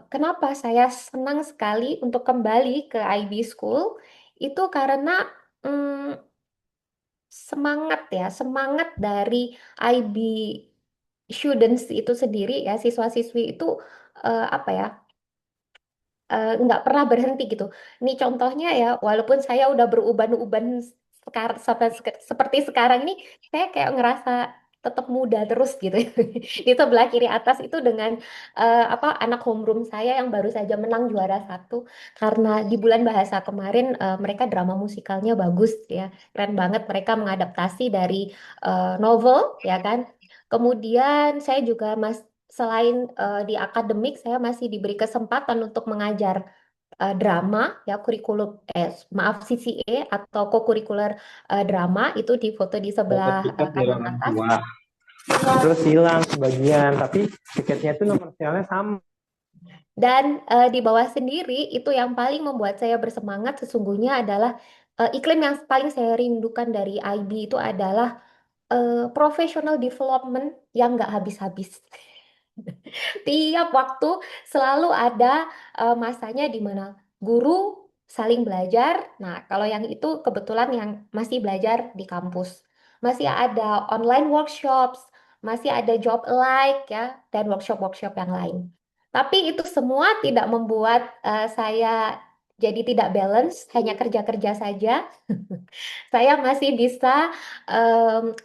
Kenapa saya senang sekali untuk kembali ke IB School? Itu karena mm, semangat ya, semangat dari IB students itu sendiri ya, siswa-siswi itu apa ya? Nggak pernah berhenti gitu. Ini contohnya ya, walaupun saya udah beruban-uban seperti sekarang ini, saya kayak ngerasa tetap muda terus gitu. Di sebelah kiri atas itu dengan apa anak homeroom saya yang baru saja menang juara satu karena di bulan bahasa kemarin mereka drama musikalnya bagus ya, keren banget mereka mengadaptasi dari novel ya kan. Kemudian saya juga selain di akademik, saya masih diberi kesempatan untuk mengajar drama ya kurikulum maaf CCA atau co-curricular drama itu di foto di Dapat sebelah tiket dari kanan orang atas. tua. Terus hilang sebagian, tapi tiketnya itu nomor serialnya sama. Dan di bawah sendiri itu yang paling membuat saya bersemangat sesungguhnya adalah iklim yang paling saya rindukan dari IB itu adalah professional development yang nggak habis-habis. Tiap waktu selalu ada masanya di mana guru saling belajar. Nah, kalau yang itu kebetulan yang masih belajar di kampus. Masih ada online workshops, masih ada job alike ya, dan workshop-workshop yang lain. Tapi itu semua tidak membuat saya jadi tidak balance, hanya kerja-kerja saja. Saya masih bisa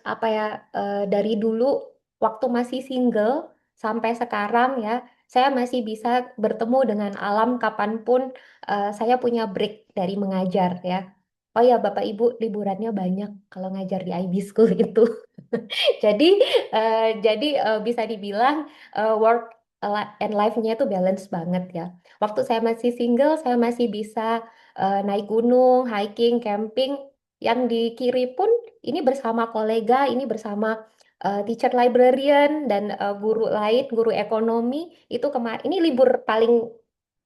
apa ya dari dulu waktu masih single sampai sekarang ya saya masih bisa bertemu dengan alam kapanpun saya punya break dari mengajar ya. Oh ya Bapak Ibu liburannya banyak kalau ngajar di IB School itu. Jadi bisa dibilang work and life-nya itu balance banget ya. Waktu saya masih single, saya masih bisa naik gunung, hiking, camping. Yang di kiri pun ini bersama kolega, ini bersama teacher librarian dan guru lain, guru ekonomi. Itu kemarin ini libur paling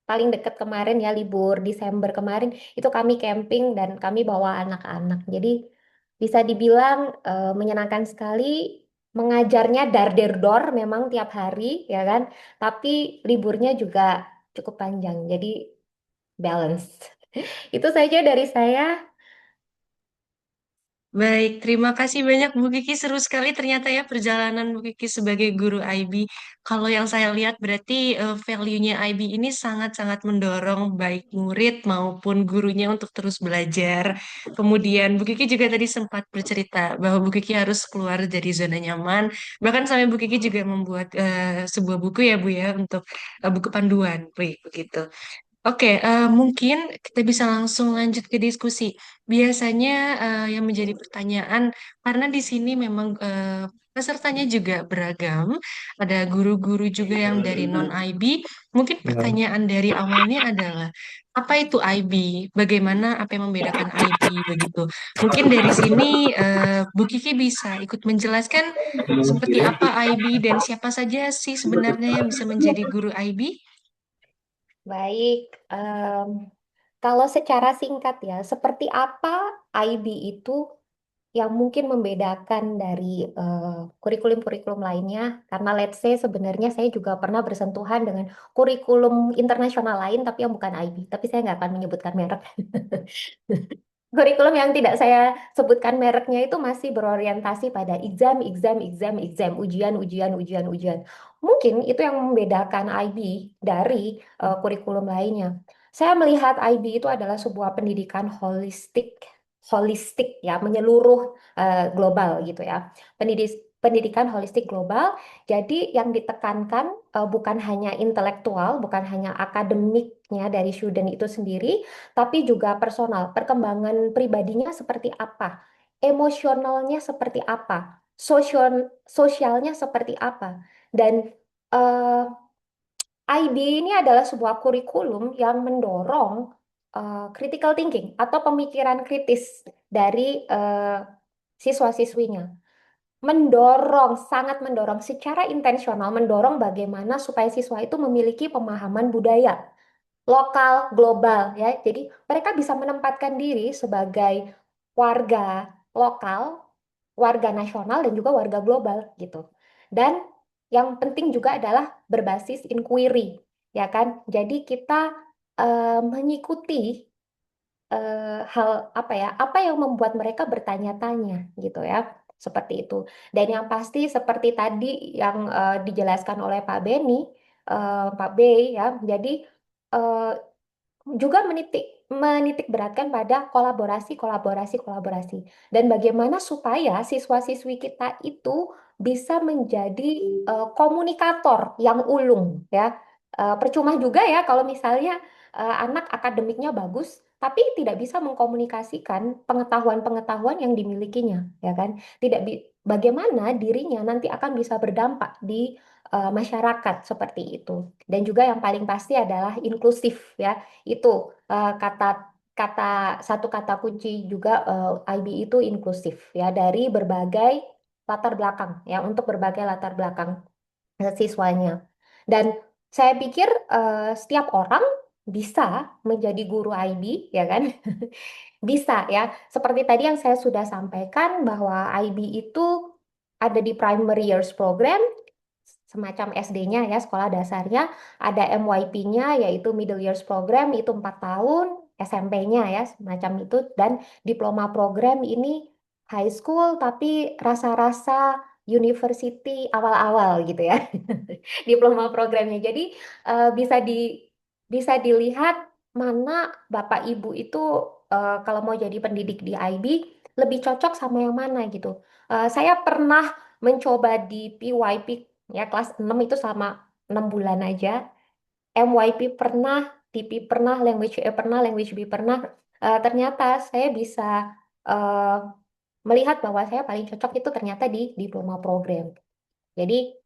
paling dekat kemarin ya libur Desember kemarin itu kami camping dan kami bawa anak-anak. Jadi bisa dibilang menyenangkan sekali mengajarnya dar der dor memang tiap hari ya kan, tapi liburnya juga cukup panjang. Jadi balance. Itu saja dari saya. Baik, terima kasih banyak Bu Kiki. Seru sekali ternyata ya perjalanan Bu Kiki sebagai guru IB. Kalau yang saya lihat berarti value-nya IB ini sangat-sangat mendorong baik murid maupun gurunya untuk terus belajar. Kemudian Bu Kiki juga tadi sempat bercerita bahwa Bu Kiki harus keluar dari zona nyaman. Bahkan sampai Bu Kiki juga membuat sebuah buku ya Bu ya untuk buku panduan. Baik, begitu. Oke, mungkin kita bisa langsung lanjut ke diskusi. Biasanya yang menjadi pertanyaan, karena di sini memang pesertanya juga beragam, ada guru-guru juga yang dari non-IB. Mungkin pertanyaan dari awalnya adalah, apa itu IB? Bagaimana apa yang membedakan IB begitu? Mungkin dari sini Bu Kiki bisa ikut menjelaskan seperti apa IB dan siapa saja sih sebenarnya yang bisa menjadi guru IB? Baik, kalau secara singkat ya, seperti apa IB itu yang mungkin membedakan dari kurikulum-kurikulum lainnya? Karena let's say sebenarnya saya juga pernah bersentuhan dengan kurikulum internasional lain, tapi yang bukan IB. Tapi saya nggak akan menyebutkan merek. Kurikulum yang tidak saya sebutkan mereknya itu masih berorientasi pada exam, exam, exam, exam, ujian, ujian, ujian, ujian. Mungkin itu yang membedakan IB dari kurikulum lainnya. Saya melihat IB itu adalah sebuah pendidikan holistik, holistik ya, menyeluruh global gitu ya. Pendidikan holistik global. Jadi yang ditekankan bukan hanya intelektual, bukan hanya akademiknya dari student itu sendiri, tapi juga personal, perkembangan pribadinya seperti apa, emosionalnya seperti apa, sosialnya seperti apa. Dan eh, IB ini adalah sebuah kurikulum yang mendorong critical thinking atau pemikiran kritis dari siswa-siswinya. sangat mendorong secara intensional, mendorong bagaimana supaya siswa itu memiliki pemahaman budaya lokal, global ya. Jadi mereka bisa menempatkan diri sebagai warga lokal, warga nasional dan juga warga global gitu. Dan yang penting juga adalah berbasis inquiry, ya kan? Jadi kita mengikuti hal apa yang membuat mereka bertanya-tanya gitu ya, seperti itu. Dan yang pasti seperti tadi yang dijelaskan oleh Pak Beni, Pak B ya. Jadi eh, juga menitik beratkan pada kolaborasi, kolaborasi, kolaborasi. Dan bagaimana supaya siswa-siswi kita itu bisa menjadi komunikator yang ulung ya. Percuma juga ya kalau misalnya anak akademiknya bagus, tapi tidak bisa mengkomunikasikan pengetahuan-pengetahuan yang dimilikinya, ya kan? Bagaimana dirinya nanti akan bisa berdampak di masyarakat seperti itu. Dan juga yang paling pasti adalah inklusif ya, itu kata kata satu kata kunci juga, IB itu inklusif ya, dari berbagai latar belakang ya, untuk berbagai latar belakang siswanya. Dan saya pikir setiap orang bisa menjadi guru IB, ya kan? Bisa ya. Seperti tadi yang saya sudah sampaikan bahwa IB itu ada di primary years program, semacam SD-nya ya, sekolah dasarnya, ada MYP-nya yaitu middle years program itu 4 tahun, SMP-nya ya semacam itu, dan diploma program ini high school tapi rasa-rasa university awal-awal gitu ya. Diploma programnya. Jadi eh, bisa di bisa dilihat mana Bapak Ibu itu kalau mau jadi pendidik di IB lebih cocok sama yang mana gitu. Saya pernah mencoba di PYP ya kelas 6 itu selama 6 bulan aja. MYP pernah, TP pernah, language A pernah, language B pernah. Ternyata saya bisa eh, melihat bahwa saya paling cocok itu ternyata di diploma program. Jadi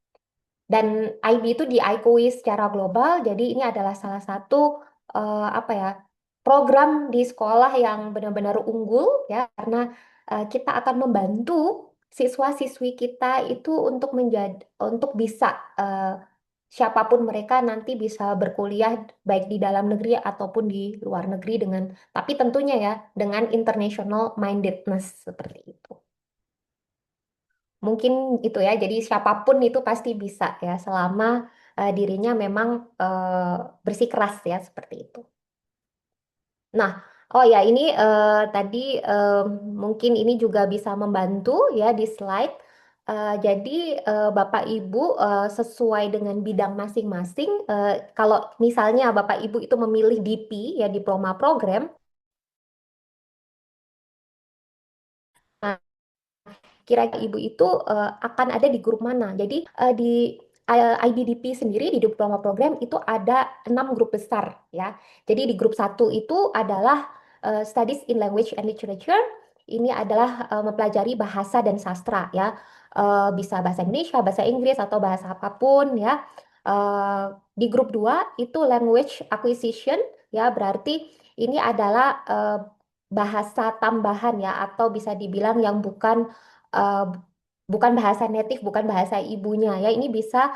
dan IB itu diakui secara global, jadi ini adalah salah satu apa ya, program di sekolah yang benar-benar unggul ya, karena kita akan membantu siswa-siswi kita itu untuk bisa siapapun mereka nanti bisa berkuliah baik di dalam negeri ataupun di luar negeri, dengan tapi tentunya ya dengan international mindedness seperti itu. Mungkin itu ya, jadi siapapun itu pasti bisa ya, selama dirinya memang bersikeras ya, seperti itu. Nah, oh ya ini tadi mungkin ini juga bisa membantu ya di slide. Jadi Bapak Ibu sesuai dengan bidang masing-masing, kalau misalnya Bapak Ibu itu memilih DP ya, diploma program, kira-kira ibu itu akan ada di grup mana. Jadi di IBDP sendiri di diploma program itu ada 6 grup besar ya. Jadi di grup 1 itu adalah Studies in Language and Literature. Ini adalah mempelajari bahasa dan sastra ya. Bisa bahasa Indonesia, bahasa Inggris atau bahasa apapun ya. Di grup 2 itu Language Acquisition ya, berarti ini adalah bahasa tambahan ya, atau bisa dibilang yang uh, bukan bahasa native, bukan bahasa ibunya ya. Ini bisa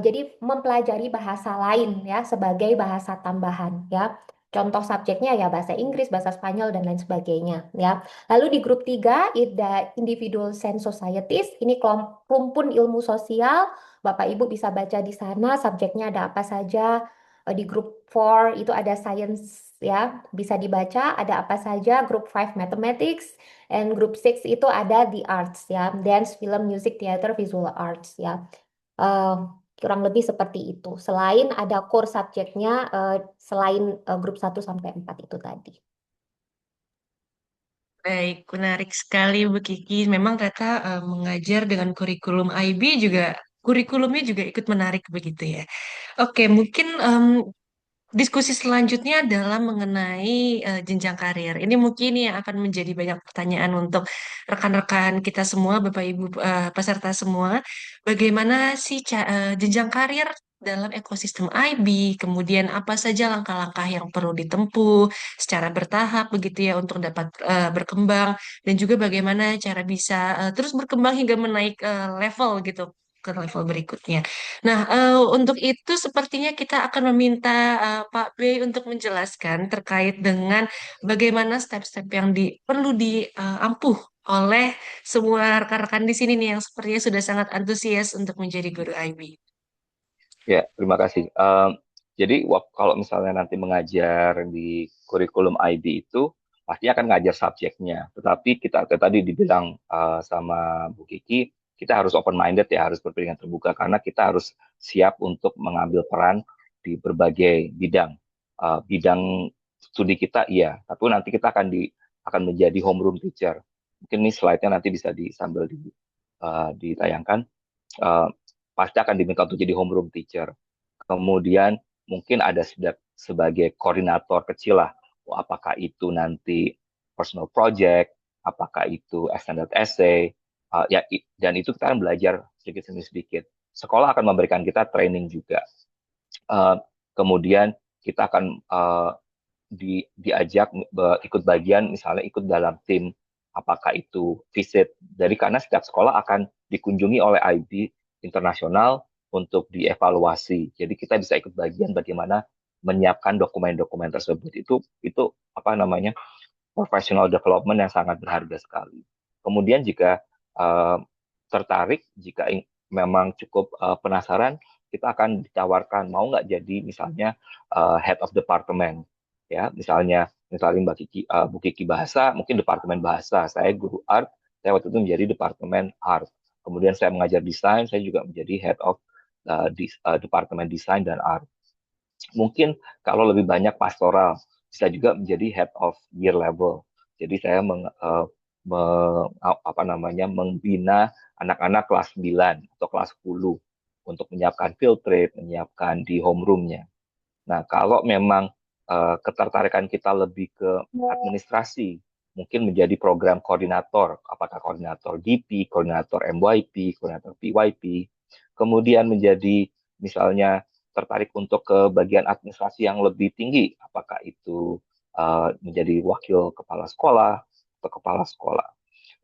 jadi mempelajari bahasa lain ya sebagai bahasa tambahan ya. Contoh subjeknya ya bahasa Inggris, bahasa Spanyol dan lain sebagainya ya. Lalu di grup 3 ada Individual and Societies. Ini rumpun ilmu sosial. Bapak Ibu bisa baca di sana subjeknya ada apa saja. Di grup 4 itu ada Science ya, bisa dibaca ada apa saja. Grup 5 Mathematics. And group 6 itu ada the arts ya, dance, film, music, theater, visual arts ya. Eh, kurang lebih seperti itu. Selain ada core subjeknya, selain grup 1 sampai 4 itu tadi. Baik, menarik sekali Bu Kiki. Memang ternyata mengajar dengan kurikulum IB juga, kurikulumnya juga ikut menarik begitu ya. Oke, mungkin diskusi selanjutnya adalah mengenai jenjang karir. Ini mungkin yang akan menjadi banyak pertanyaan untuk rekan-rekan kita semua, Bapak Ibu peserta semua. Bagaimana sih jenjang karir dalam ekosistem IB, kemudian apa saja langkah-langkah yang perlu ditempuh secara bertahap begitu ya untuk dapat berkembang, dan juga bagaimana cara bisa terus berkembang hingga menaik level gitu ke level berikutnya. Nah, untuk itu sepertinya kita akan meminta Pak B untuk menjelaskan terkait dengan bagaimana step-step yang perlu diampuh oleh semua rekan-rekan di sini nih yang sepertinya sudah sangat antusias untuk menjadi guru IB. Ya, terima kasih. Jadi kalau misalnya nanti mengajar di kurikulum IB itu pasti akan ngajar subjeknya. Tetapi kita tadi dibilang sama Bu Kiki, kita harus open minded ya, harus berpikiran terbuka karena kita harus siap untuk mengambil peran di berbagai bidang. Bidang studi kita iya, tapi nanti kita akan menjadi homeroom teacher. Mungkin ini slide-nya nanti bisa sambil ditayangkan. Uh, Pasti akan diminta untuk jadi homeroom teacher. Kemudian mungkin ada sebagai koordinator kecil lah. Apakah itu nanti personal project, apakah itu extended essay, ya, dan itu kita akan belajar sedikit demi sedikit. Sekolah akan memberikan kita training juga. Kemudian kita akan diajak ikut bagian, misalnya ikut dalam tim, apakah itu visit. Jadi karena setiap sekolah akan dikunjungi oleh IB internasional untuk dievaluasi. Jadi kita bisa ikut bagian bagaimana menyiapkan dokumen-dokumen tersebut. Itu apa namanya, professional development yang sangat berharga sekali. Kemudian jika tertarik, jika memang cukup penasaran, kita akan ditawarkan mau nggak jadi misalnya head of department, ya misalnya Mbak Kiki, Bu Kiki bahasa, mungkin departemen bahasa, saya guru art, saya waktu itu menjadi departemen art. Kemudian saya mengajar desain, saya juga menjadi head of departemen desain dan art. Mungkin kalau lebih banyak pastoral, bisa juga menjadi head of year level. Jadi saya membina anak-anak kelas 9 atau kelas 10 untuk menyiapkan field trip, menyiapkan di homeroom-nya. Nah, kalau memang ketertarikan kita lebih ke administrasi, mungkin menjadi program koordinator, apakah koordinator DP, koordinator MYP, koordinator PYP, kemudian menjadi misalnya tertarik untuk ke bagian administrasi yang lebih tinggi, apakah itu menjadi wakil kepala sekolah atau kepala sekolah.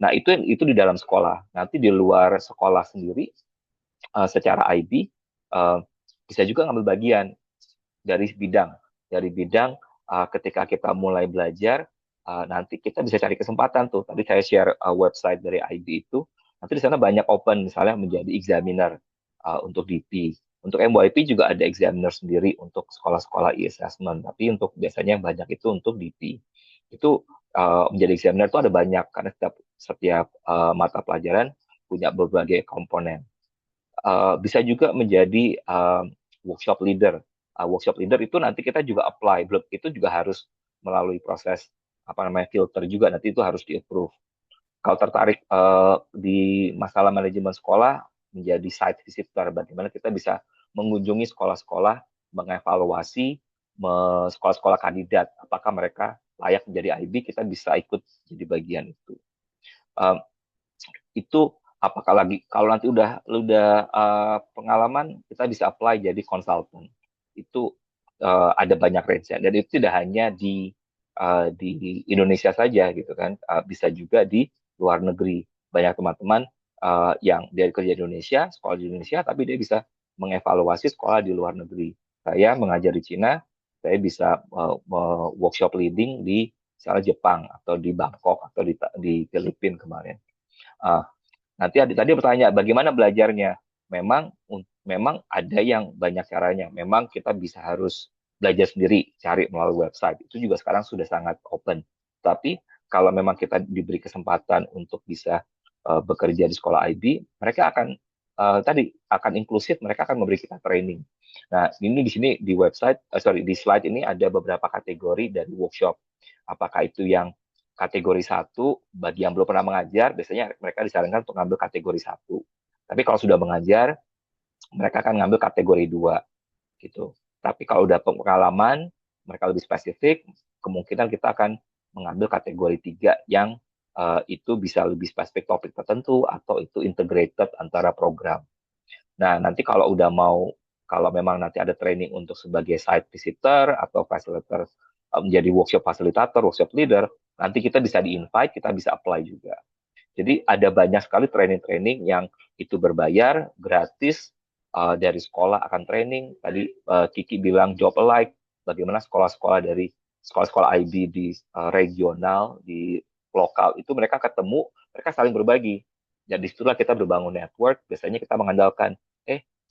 Nah, itu di dalam sekolah. Nanti di luar sekolah sendiri, secara IB, bisa juga ngambil bagian dari bidang. Dari bidang, ketika kita mulai belajar, nanti kita bisa cari kesempatan tuh. Tadi saya share website dari IB itu, nanti di sana banyak open, misalnya menjadi examiner untuk DP. Untuk MYP juga ada examiner sendiri untuk sekolah-sekolah e-assessment, tapi untuk biasanya yang banyak itu untuk DP. Itu menjadi examiner itu ada banyak, karena setiap mata pelajaran punya berbagai komponen. Bisa juga menjadi workshop leader. Workshop leader itu nanti kita juga apply, belum itu juga harus melalui proses filter juga, nanti itu harus di-approve. Kalau tertarik di masalah manajemen sekolah, menjadi site visitor, bagaimana kita bisa mengunjungi sekolah-sekolah, mengevaluasi sekolah-sekolah kandidat, apakah mereka layak menjadi IB, kita bisa ikut jadi bagian itu. Itu apakah lagi kalau nanti udah pengalaman, kita bisa apply jadi konsultan. Itu ada banyak range-nya, dan itu tidak hanya di Indonesia saja gitu kan, bisa juga di luar negeri. Banyak teman-teman yang dari kerja di Indonesia, sekolah di Indonesia, tapi dia bisa mengevaluasi sekolah di luar negeri. Saya mengajar di Cina, saya bisa workshop leading di misalnya Jepang atau di Bangkok atau di Filipina kemarin. Nanti tadi bertanya bagaimana belajarnya. Memang ada yang banyak caranya. Memang kita bisa harus belajar sendiri, cari melalui website. Itu juga sekarang sudah sangat open. Tapi kalau memang kita diberi kesempatan untuk bisa bekerja di sekolah IB, mereka akan akan inklusif, mereka akan memberi kita training. Nah, ini di sini di di slide ini ada beberapa kategori dari workshop. Apakah itu yang kategori 1, bagi yang belum pernah mengajar, biasanya mereka disarankan untuk ngambil kategori 1. Tapi kalau sudah mengajar, mereka akan ngambil kategori 2. Gitu. Tapi kalau udah pengalaman, mereka lebih spesifik, kemungkinan kita akan mengambil kategori 3 yang itu bisa lebih spesifik topik tertentu atau itu integrated antara program. Nah, nanti kalau udah mau kalau memang nanti ada training untuk sebagai site visitor atau facilitator, menjadi workshop fasilitator, workshop leader, nanti kita bisa di-invite, kita bisa apply juga. Jadi ada banyak sekali training-training yang itu berbayar, gratis, dari sekolah akan training. Tadi Kiki bilang job alike, bagaimana sekolah-sekolah dari sekolah-sekolah IB di regional, di lokal, itu mereka ketemu, mereka saling berbagi. Jadi disitulah kita berbangun network, biasanya kita mengandalkan,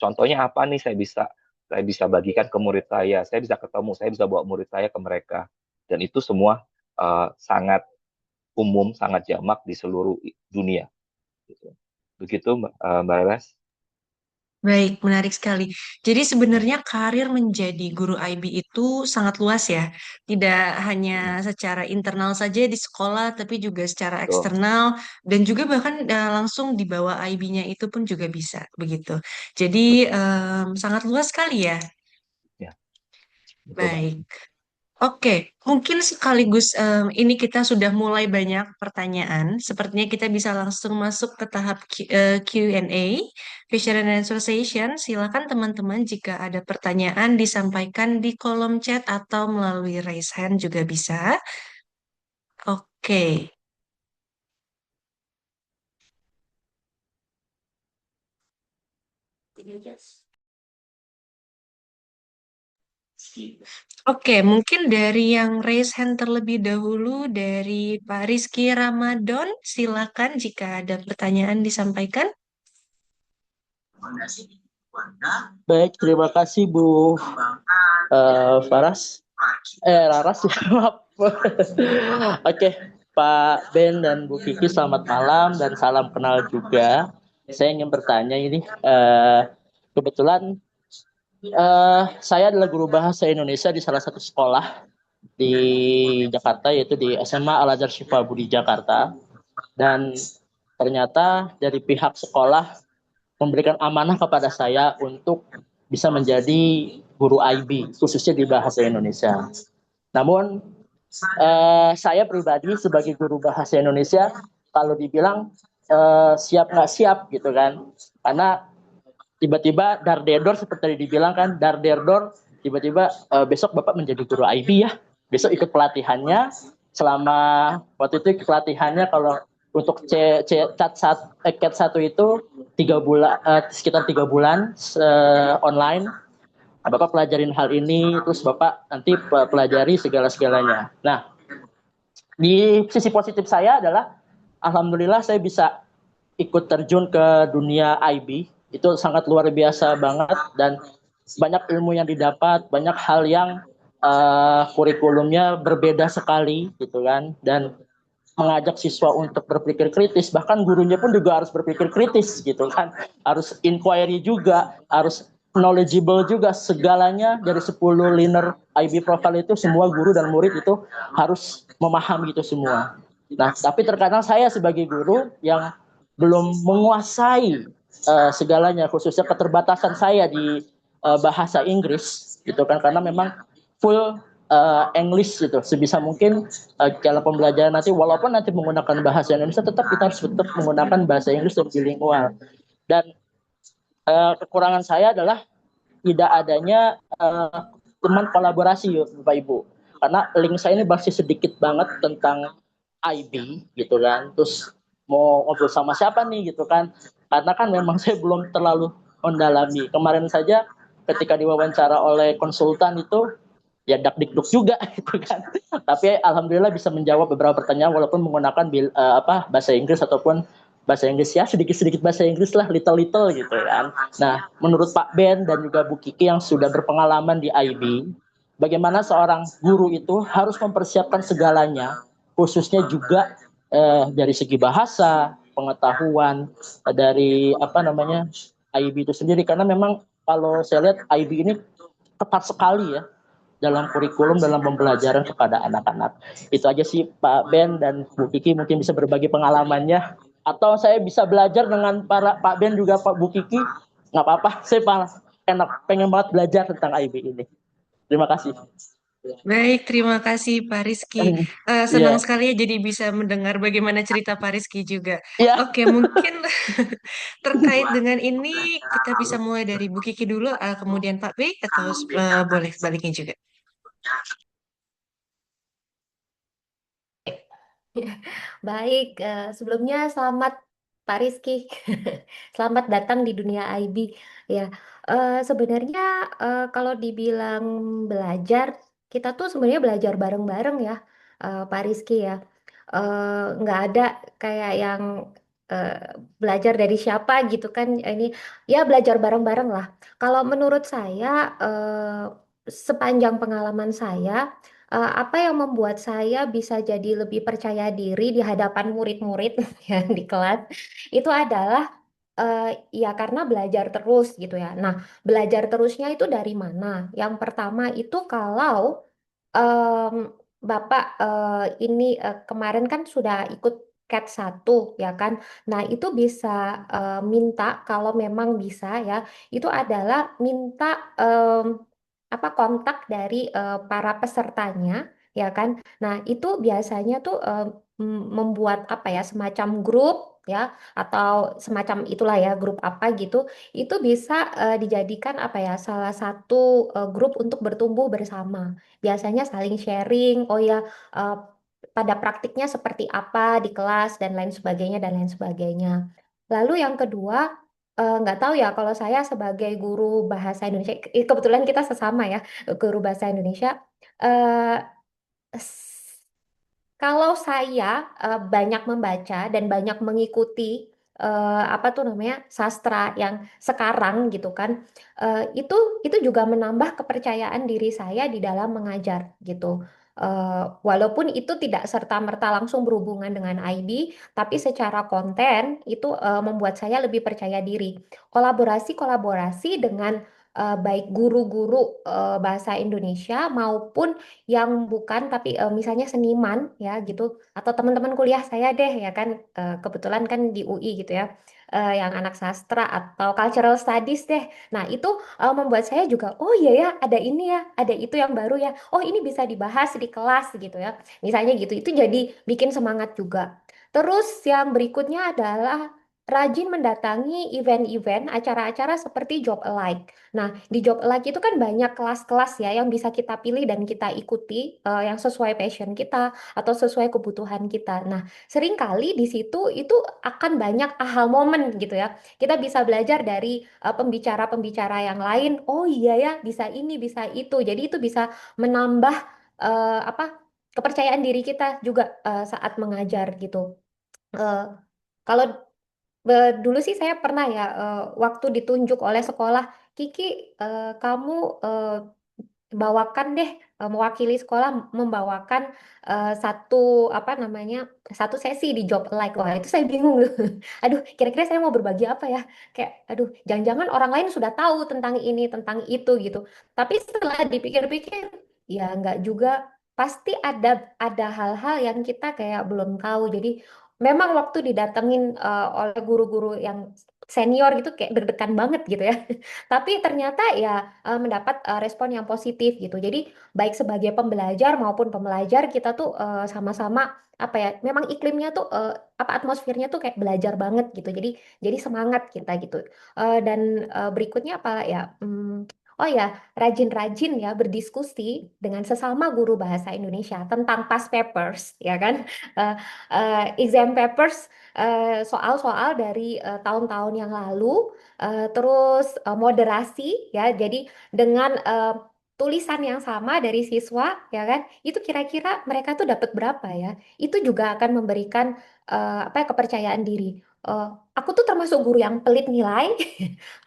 contohnya apa nih saya bisa bagikan ke murid saya bisa ketemu, saya bisa bawa murid saya ke mereka. Dan itu semua sangat umum, sangat jamak di seluruh dunia. Begitu Mbak Reras. Baik, menarik sekali. Jadi sebenarnya karir menjadi guru IB itu sangat luas ya. Tidak hanya secara internal saja di sekolah, tapi juga secara Betul. eksternal dan juga bahkan langsung di bawah IB-nya itu pun juga bisa begitu. Jadi sangat luas sekali ya. Ya, betul, Mbak. Baik. Oke, mungkin sekaligus ini kita sudah mulai banyak pertanyaan. Sepertinya kita bisa langsung masuk ke tahap Q&A, question and answer session. Silakan teman-teman jika ada pertanyaan disampaikan di kolom chat atau melalui raise hand juga bisa. Oke. Oke, mungkin dari yang raise hand terlebih dahulu dari Pak Rizky Ramadan, silakan jika ada pertanyaan disampaikan. Baik, terima kasih Bu Faras. Laras ya, maaf. Oke, Pak Ben dan Bu Kiki, selamat malam dan salam kenal juga. Saya ingin bertanya ini, kebetulan saya adalah guru bahasa Indonesia di salah satu sekolah di Jakarta, yaitu di SMA Al-Azhar Syifa Budi Jakarta. Dan ternyata dari pihak sekolah memberikan amanah kepada saya untuk bisa menjadi guru IB, khususnya di bahasa Indonesia. Namun, saya pribadi sebagai guru bahasa Indonesia, kalau dibilang siap nggak siap gitu kan. Karena tiba-tiba dardedor seperti dibilang kan, dardedor, tiba-tiba besok Bapak menjadi guru IB ya. Besok ikut pelatihannya, selama waktu itu pelatihannya kalau untuk CAT 1 itu 3 bulan, sekitar 3 bulan online. Bapak pelajarin hal ini, terus Bapak nanti pelajari segala-segalanya. Nah, di sisi positif saya adalah, alhamdulillah saya bisa ikut terjun ke dunia IB. Itu sangat luar biasa banget dan banyak ilmu yang didapat, banyak hal yang kurikulumnya berbeda sekali gitu kan, dan mengajak siswa untuk berpikir kritis, bahkan gurunya pun juga harus berpikir kritis gitu kan, harus inquiry juga, harus knowledgeable juga, segalanya dari 10 learner IB profile itu semua guru dan murid itu harus memahami itu semua. Nah, tapi terkadang saya sebagai guru yang belum menguasai segalanya, khususnya keterbatasan saya di bahasa Inggris gitu kan, karena memang full English gitu, sebisa mungkin dalam pembelajaran nanti, walaupun nanti menggunakan bahasa Indonesia, tetap kita harus tetap menggunakan bahasa Inggris untuk bilingual. Dan kekurangan saya adalah tidak adanya teman kolaborasi Bapak Ibu, karena link saya ini masih sedikit banget tentang IB gitu kan, terus mau ngobrol sama siapa nih gitu kan, karena kan memang saya belum terlalu mendalami. Kemarin saja ketika diwawancara oleh konsultan itu ya dak-dikduk juga gitu kan. Tapi alhamdulillah bisa menjawab beberapa pertanyaan walaupun menggunakan bahasa Inggris ataupun bahasa Inggris ya sedikit-sedikit bahasa Inggris lah, little gitu kan. Nah, menurut Pak Ben dan juga Bu Kiki yang sudah berpengalaman di IB, bagaimana seorang guru itu harus mempersiapkan segalanya, khususnya juga dari segi bahasa, pengetahuan dari IB itu sendiri, karena memang kalau saya lihat IB ini ketat sekali ya dalam kurikulum, dalam pembelajaran kepada anak-anak. Itu aja sih Pak Ben dan Bu Kiki, mungkin bisa berbagi pengalamannya. Atau saya bisa belajar dengan para Pak Ben juga Pak Bu Kiki, nggak apa-apa. Saya pengen banget belajar tentang IB ini. Terima kasih. Baik, terima kasih Pak Rizky. Senang Iya, sekali ya jadi bisa mendengar bagaimana cerita Pak Rizky juga. iya. Oke, mungkin terkait dengan ini kita bisa mulai dari Bu Kiki dulu, kemudian Pak B, atau boleh sebaliknya juga. Baik, sebelumnya selamat Pak Rizky. Selamat datang di dunia IB. Ya, sebenarnya kalau dibilang belajar, kita tuh sebenarnya belajar bareng-bareng ya, Pak Rizky ya. Nggak ada kayak yang eh, belajar dari siapa gitu kan. Ini ya belajar bareng-bareng lah. Kalau menurut saya, sepanjang pengalaman saya, apa yang membuat saya bisa jadi lebih percaya diri di hadapan murid-murid yang di kelas itu adalah eh, ya karena belajar terus gitu ya. Nah, belajar terusnya itu dari mana? Yang pertama itu kalau em, Bapak ini kemarin kan sudah ikut CAT 1 ya kan. Nah, itu bisa minta kalau memang bisa ya, itu adalah minta apa kontak dari para pesertanya ya kan. Nah, itu biasanya tuh membuat apa ya semacam grup ya atau semacam itulah ya grup apa gitu. Itu bisa dijadikan apa ya salah satu grup untuk bertumbuh bersama. Biasanya saling sharing, oh ya eh, pada praktiknya seperti apa di kelas dan lain sebagainya dan lain sebagainya. Lalu yang kedua, nggak tahu ya kalau saya sebagai guru bahasa Indonesia, kebetulan kita sesama ya guru bahasa Indonesia. eh, Kalau saya banyak membaca dan banyak mengikuti apa tuh namanya sastra yang sekarang gitu kan, itu juga menambah kepercayaan diri saya di dalam mengajar gitu. Walaupun itu tidak serta-merta langsung berhubungan dengan IB, tapi secara konten itu membuat saya lebih percaya diri. Kolaborasi-kolaborasi dengan baik guru-guru bahasa Indonesia maupun yang bukan tapi misalnya seniman ya gitu atau teman-teman kuliah saya deh ya kan kebetulan kan di UI gitu ya yang anak sastra atau cultural studies deh. Nah, itu membuat saya juga oh iya ya ada ini ya, ada itu yang baru ya. Oh, ini bisa dibahas di kelas gitu ya. Misalnya gitu. Itu jadi bikin semangat juga. Terus yang berikutnya adalah rajin mendatangi event-event, acara-acara seperti Job Alike. Nah, di Job Alike itu kan banyak kelas-kelas ya yang bisa kita pilih dan kita ikuti yang sesuai passion kita atau sesuai kebutuhan kita. Nah, seringkali di situ itu akan banyak aha moment gitu ya. Kita bisa belajar dari pembicara-pembicara yang lain. Oh iya ya, bisa ini, bisa itu. Jadi itu bisa menambah apa kepercayaan diri kita juga saat mengajar gitu. Eh, Kalau dulu sih saya pernah ya waktu ditunjuk oleh sekolah, Kiki, kamu bawakan deh mewakili sekolah membawakan satu apa namanya satu sesi di job like. Wah itu saya bingung. Aduh, kira-kira saya mau berbagi apa ya? Kayak, aduh, jangan-jangan orang lain sudah tahu tentang ini, tentang itu gitu. Tapi setelah dipikir-pikir, ya nggak juga. Pasti ada hal-hal yang kita kayak belum tahu. Jadi memang waktu didatengin oleh guru-guru yang senior gitu kayak deg-degan banget gitu ya. Tapi ternyata ya mendapat respon yang positif gitu. Jadi baik sebagai pembelajar maupun pembelajar kita tuh sama-sama apa ya, memang iklimnya tuh apa atmosfernya tuh kayak belajar banget gitu. Jadi semangat kita gitu. Dan berikutnya apa ya? Oh ya, rajin-rajin ya berdiskusi dengan sesama guru bahasa Indonesia tentang past papers, ya kan? Exam papers, soal-soal dari tahun-tahun yang lalu, terus moderasi ya. Jadi dengan tulisan yang sama dari siswa, ya kan? Itu kira-kira mereka tuh dapat berapa ya? Itu juga akan memberikan apa ya, kepercayaan diri. Eh, aku tuh termasuk guru yang pelit nilai,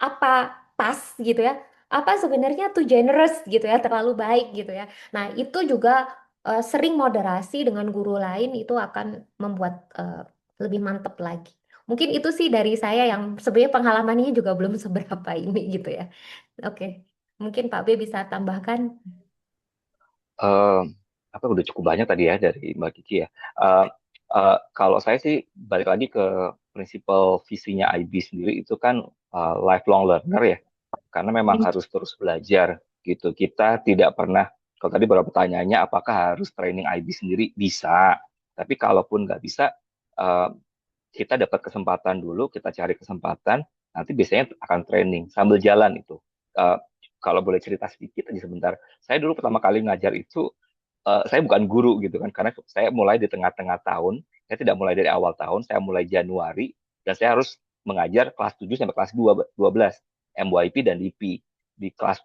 apa pas gitu ya? Apa sebenarnya tuh generous gitu ya, terlalu baik gitu ya. Nah, itu juga sering moderasi dengan guru lain itu akan membuat lebih mantep lagi. Mungkin itu sih dari saya yang sebenarnya pengalamannya juga belum seberapa ini gitu ya. Oke, mungkin Pak B bisa tambahkan. Eh, apa udah cukup banyak tadi ya dari Mbak Kiki ya. Kalau saya sih balik lagi ke prinsipal visinya IB sendiri itu kan lifelong learner ya, karena memang harus terus belajar gitu. Kita tidak pernah Kalau tadi beberapa pertanyaannya, apakah harus training IB sendiri? Bisa. Tapi kalaupun nggak bisa, eh, kita dapat kesempatan dulu, kita cari kesempatan, nanti biasanya akan training sambil jalan itu. Eh, kalau boleh cerita sedikit aja sebentar, saya dulu pertama kali ngajar itu, saya bukan guru gitu kan, karena saya mulai di tengah-tengah tahun, saya tidak mulai dari awal tahun, saya mulai Januari, dan saya harus mengajar kelas 7 sampai kelas 12, MYP dan DP. Di kelas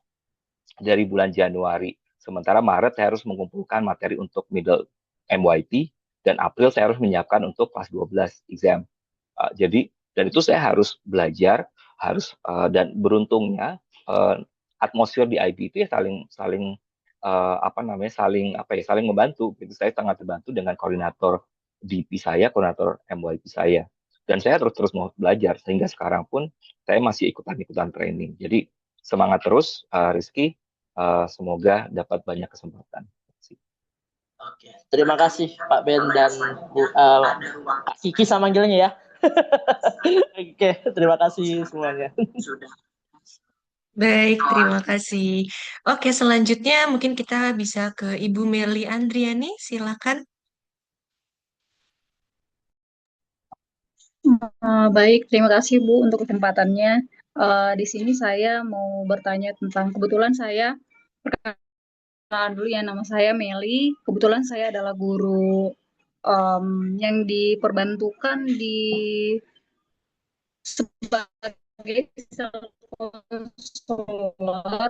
dari bulan Januari. Sementara Maret saya harus mengumpulkan materi untuk middle MYP, dan April saya harus menyiapkan untuk kelas 12 exam. Jadi dan itu saya harus belajar, dan beruntungnya atmosfer di IB itu ya saling saling apa namanya saling membantu. Gitu. Saya sangat terbantu dengan koordinator DP saya, koordinator MYP saya. Dan saya terus mau belajar sehingga sekarang pun saya masih ikutan training. Jadi semangat terus, Rizky. Semoga dapat banyak kesempatan. Oke, terima kasih Pak Ben dan Kak Kiki sama manggilnya ya. Oke, terima kasih semuanya. Baik, terima kasih. Oke, selanjutnya mungkin kita bisa ke Ibu Meli Andriani, silakan. Baik, terima kasih Bu untuk kesempatannya. Di sini saya mau bertanya tentang kebetulan saya perkenalan dulu ya, nama saya Meli. Kebetulan saya adalah guru yang diperbantukan di sebagai konselor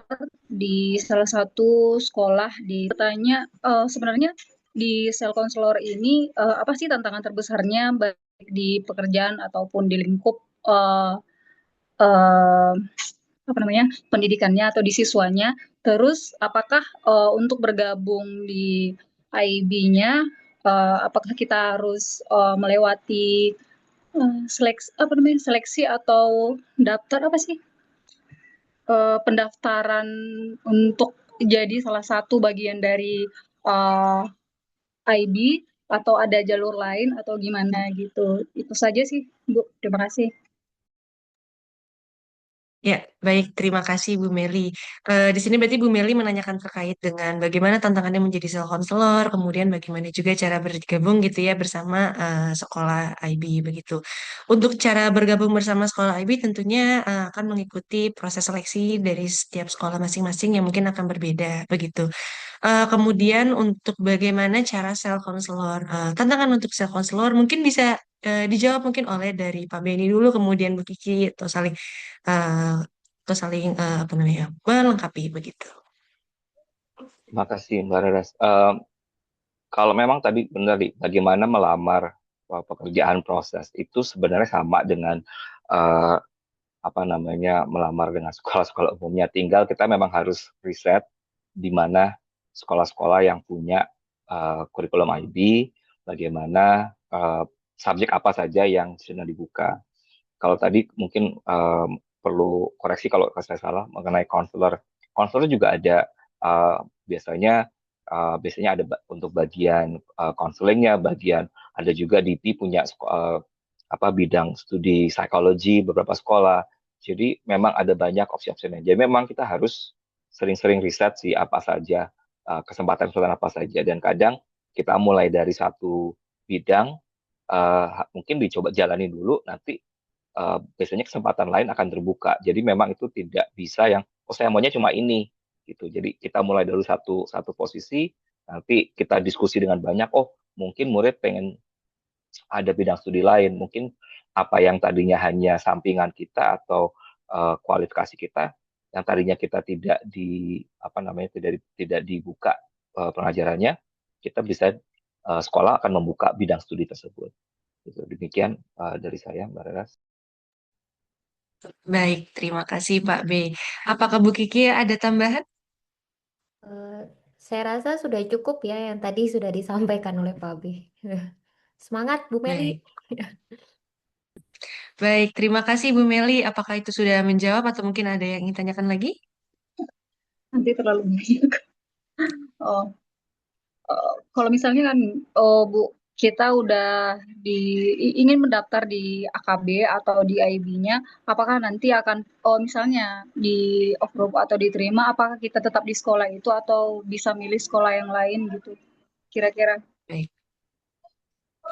di salah satu sekolah di bertanya sebenarnya di sel konselor ini apa sih tantangan terbesarnya baik di pekerjaan ataupun di lingkup uh, uh, apa namanya pendidikannya atau di siswanya. Terus apakah untuk bergabung di IB-nya apakah kita harus melewati seleksi atau daftar apa sih pendaftaran untuk jadi salah satu bagian dari uh, IB atau ada jalur lain atau gimana gitu. Itu saja sih, Bu. Terima kasih. Ya, baik. Terima kasih Bu Meli. Di sini berarti Bu Meli menanyakan terkait dengan bagaimana tantangannya menjadi sel konselor, kemudian bagaimana juga cara bergabung gitu ya bersama sekolah IB begitu. Untuk cara bergabung bersama sekolah IB tentunya akan mengikuti proses seleksi dari setiap sekolah masing-masing yang mungkin akan berbeda begitu. Kemudian untuk bagaimana cara sel konselor, tantangan untuk sel konselor mungkin bisa dijawab mungkin oleh dari Pak Beni dulu, kemudian Bu Kiki eh, atau saling apa namanya melengkapi begitu. Terima kasih Mbak Raras. Kalau memang tadi benar bagaimana melamar pekerjaan proses itu sebenarnya sama dengan uh, apa namanya melamar dengan sekolah-sekolah umumnya. Tinggal kita memang harus riset di mana sekolah-sekolah yang punya kurikulum IB, bagaimana subjek apa saja yang sedang dibuka. Kalau tadi mungkin perlu koreksi kalau saya salah mengenai konselor. Konselor juga ada uh, biasanya biasanya ada untuk bagian konselingnya, bagian ada juga DP punya apa bidang studi psikologi beberapa sekolah. Jadi memang ada banyak opsi-opsinya. Jadi memang kita harus sering-sering riset sih apa saja kesempatan-kesempatan apa saja, dan kadang kita mulai dari satu bidang, mungkin dicoba jalani dulu, nanti biasanya kesempatan lain akan terbuka. Jadi memang itu tidak bisa yang oh saya maunya cuma ini gitu. Jadi kita mulai dari satu satu posisi, nanti kita diskusi dengan banyak. Oh mungkin murid pengen ada bidang studi lain, mungkin apa yang tadinya hanya sampingan kita atau kualifikasi kita, yang tadinya kita tidak di apa namanya tidak dibuka pengajarannya, kita bisa sekolah akan membuka bidang studi tersebut. Gitu. Demikian dari saya, Mbak Reras. Baik, terima kasih Pak B. Apakah Bu Kiki ada tambahan? Eh, saya rasa sudah cukup ya yang tadi sudah disampaikan oleh Pak B. Semangat Bu Meli. Baik. Baik, terima kasih Bu Meli. Apakah itu sudah menjawab atau mungkin ada yang ingin tanyakan lagi? Nanti terlalu banyak. Oh, kalau misalnya kan, Bu, kita udah ingin mendaftar di AKB atau di IB-nya, apakah nanti akan, oh misalnya di off-road atau diterima, apakah kita tetap di sekolah itu atau bisa milih sekolah yang lain gitu, kira-kira. Baik.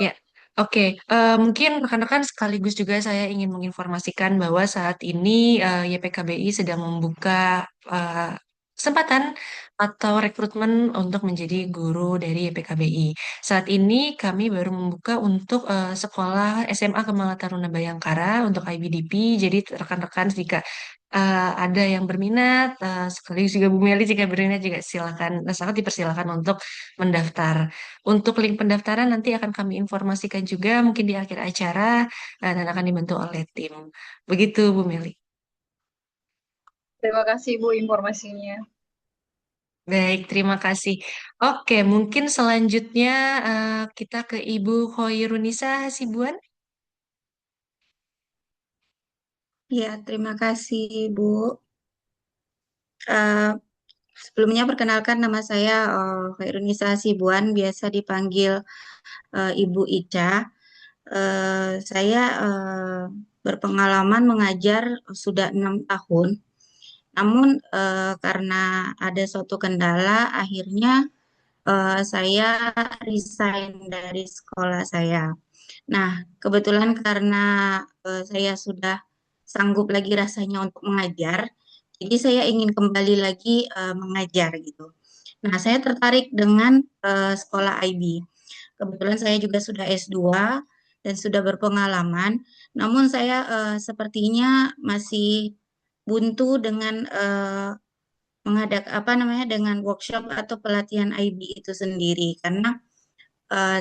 Ya, oke. Mungkin rekan-rekan sekaligus juga saya ingin menginformasikan bahwa saat ini YPKBI sedang membuka eh, kesempatan atau rekrutmen untuk menjadi guru dari YPKBI. Saat ini kami baru membuka untuk sekolah SMA Kemala Taruna Bayangkara untuk IBDP. Jadi rekan-rekan jika ada yang berminat, sekaligus juga Bu Meli jika berminat juga silakan, sangat dipersilakan untuk mendaftar. Untuk link pendaftaran nanti akan kami informasikan juga mungkin di akhir acara dan akan dibantu oleh tim. Begitu Bu Meli. Terima kasih Bu informasinya. Baik, terima kasih. Oke, mungkin selanjutnya kita ke Ibu Khoirunisa Hasibuan. Ya, terima kasih, Bu. Eh, Sebelumnya perkenalkan nama saya Khairunisa Hasibuan, biasa dipanggil Ibu Ica. Saya berpengalaman mengajar sudah 6 tahun. Namun karena ada suatu kendala, akhirnya saya resign dari sekolah saya. Nah, kebetulan karena saya sudah sanggup lagi rasanya untuk mengajar, jadi saya ingin kembali lagi mengajar gitu. Nah, saya tertarik dengan sekolah IB. Kebetulan saya juga sudah S2 dan sudah berpengalaman, namun saya sepertinya masih buntu dengan mengadak apa namanya dengan workshop atau pelatihan IB itu sendiri karena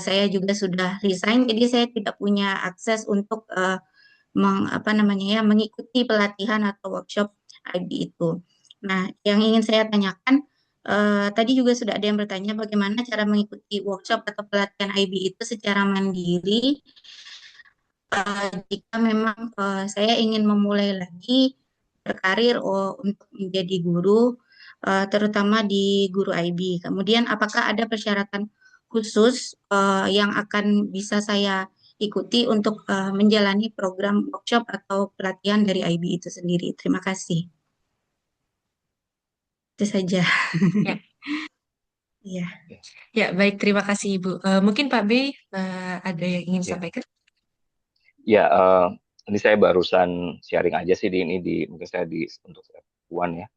saya juga sudah resign, jadi saya tidak punya akses untuk apa namanya ya mengikuti pelatihan atau workshop IB itu. Nah, yang ingin saya tanyakan tadi juga sudah ada yang bertanya bagaimana cara mengikuti workshop atau pelatihan IB itu secara mandiri jika memang saya ingin memulai lagi berkarir untuk menjadi guru, terutama di guru IB. Kemudian, apakah ada persyaratan khusus yang akan bisa saya ikuti untuk menjalani program workshop atau pelatihan dari IB itu sendiri? Terima kasih. Itu saja. Ya, Iya. ya baik, terima kasih Ibu. Mungkin Pak B ada yang ingin Ya, disampaikan? ya ini saya barusan sharing aja sih di ini di mungkin saya di untuk F1 ya.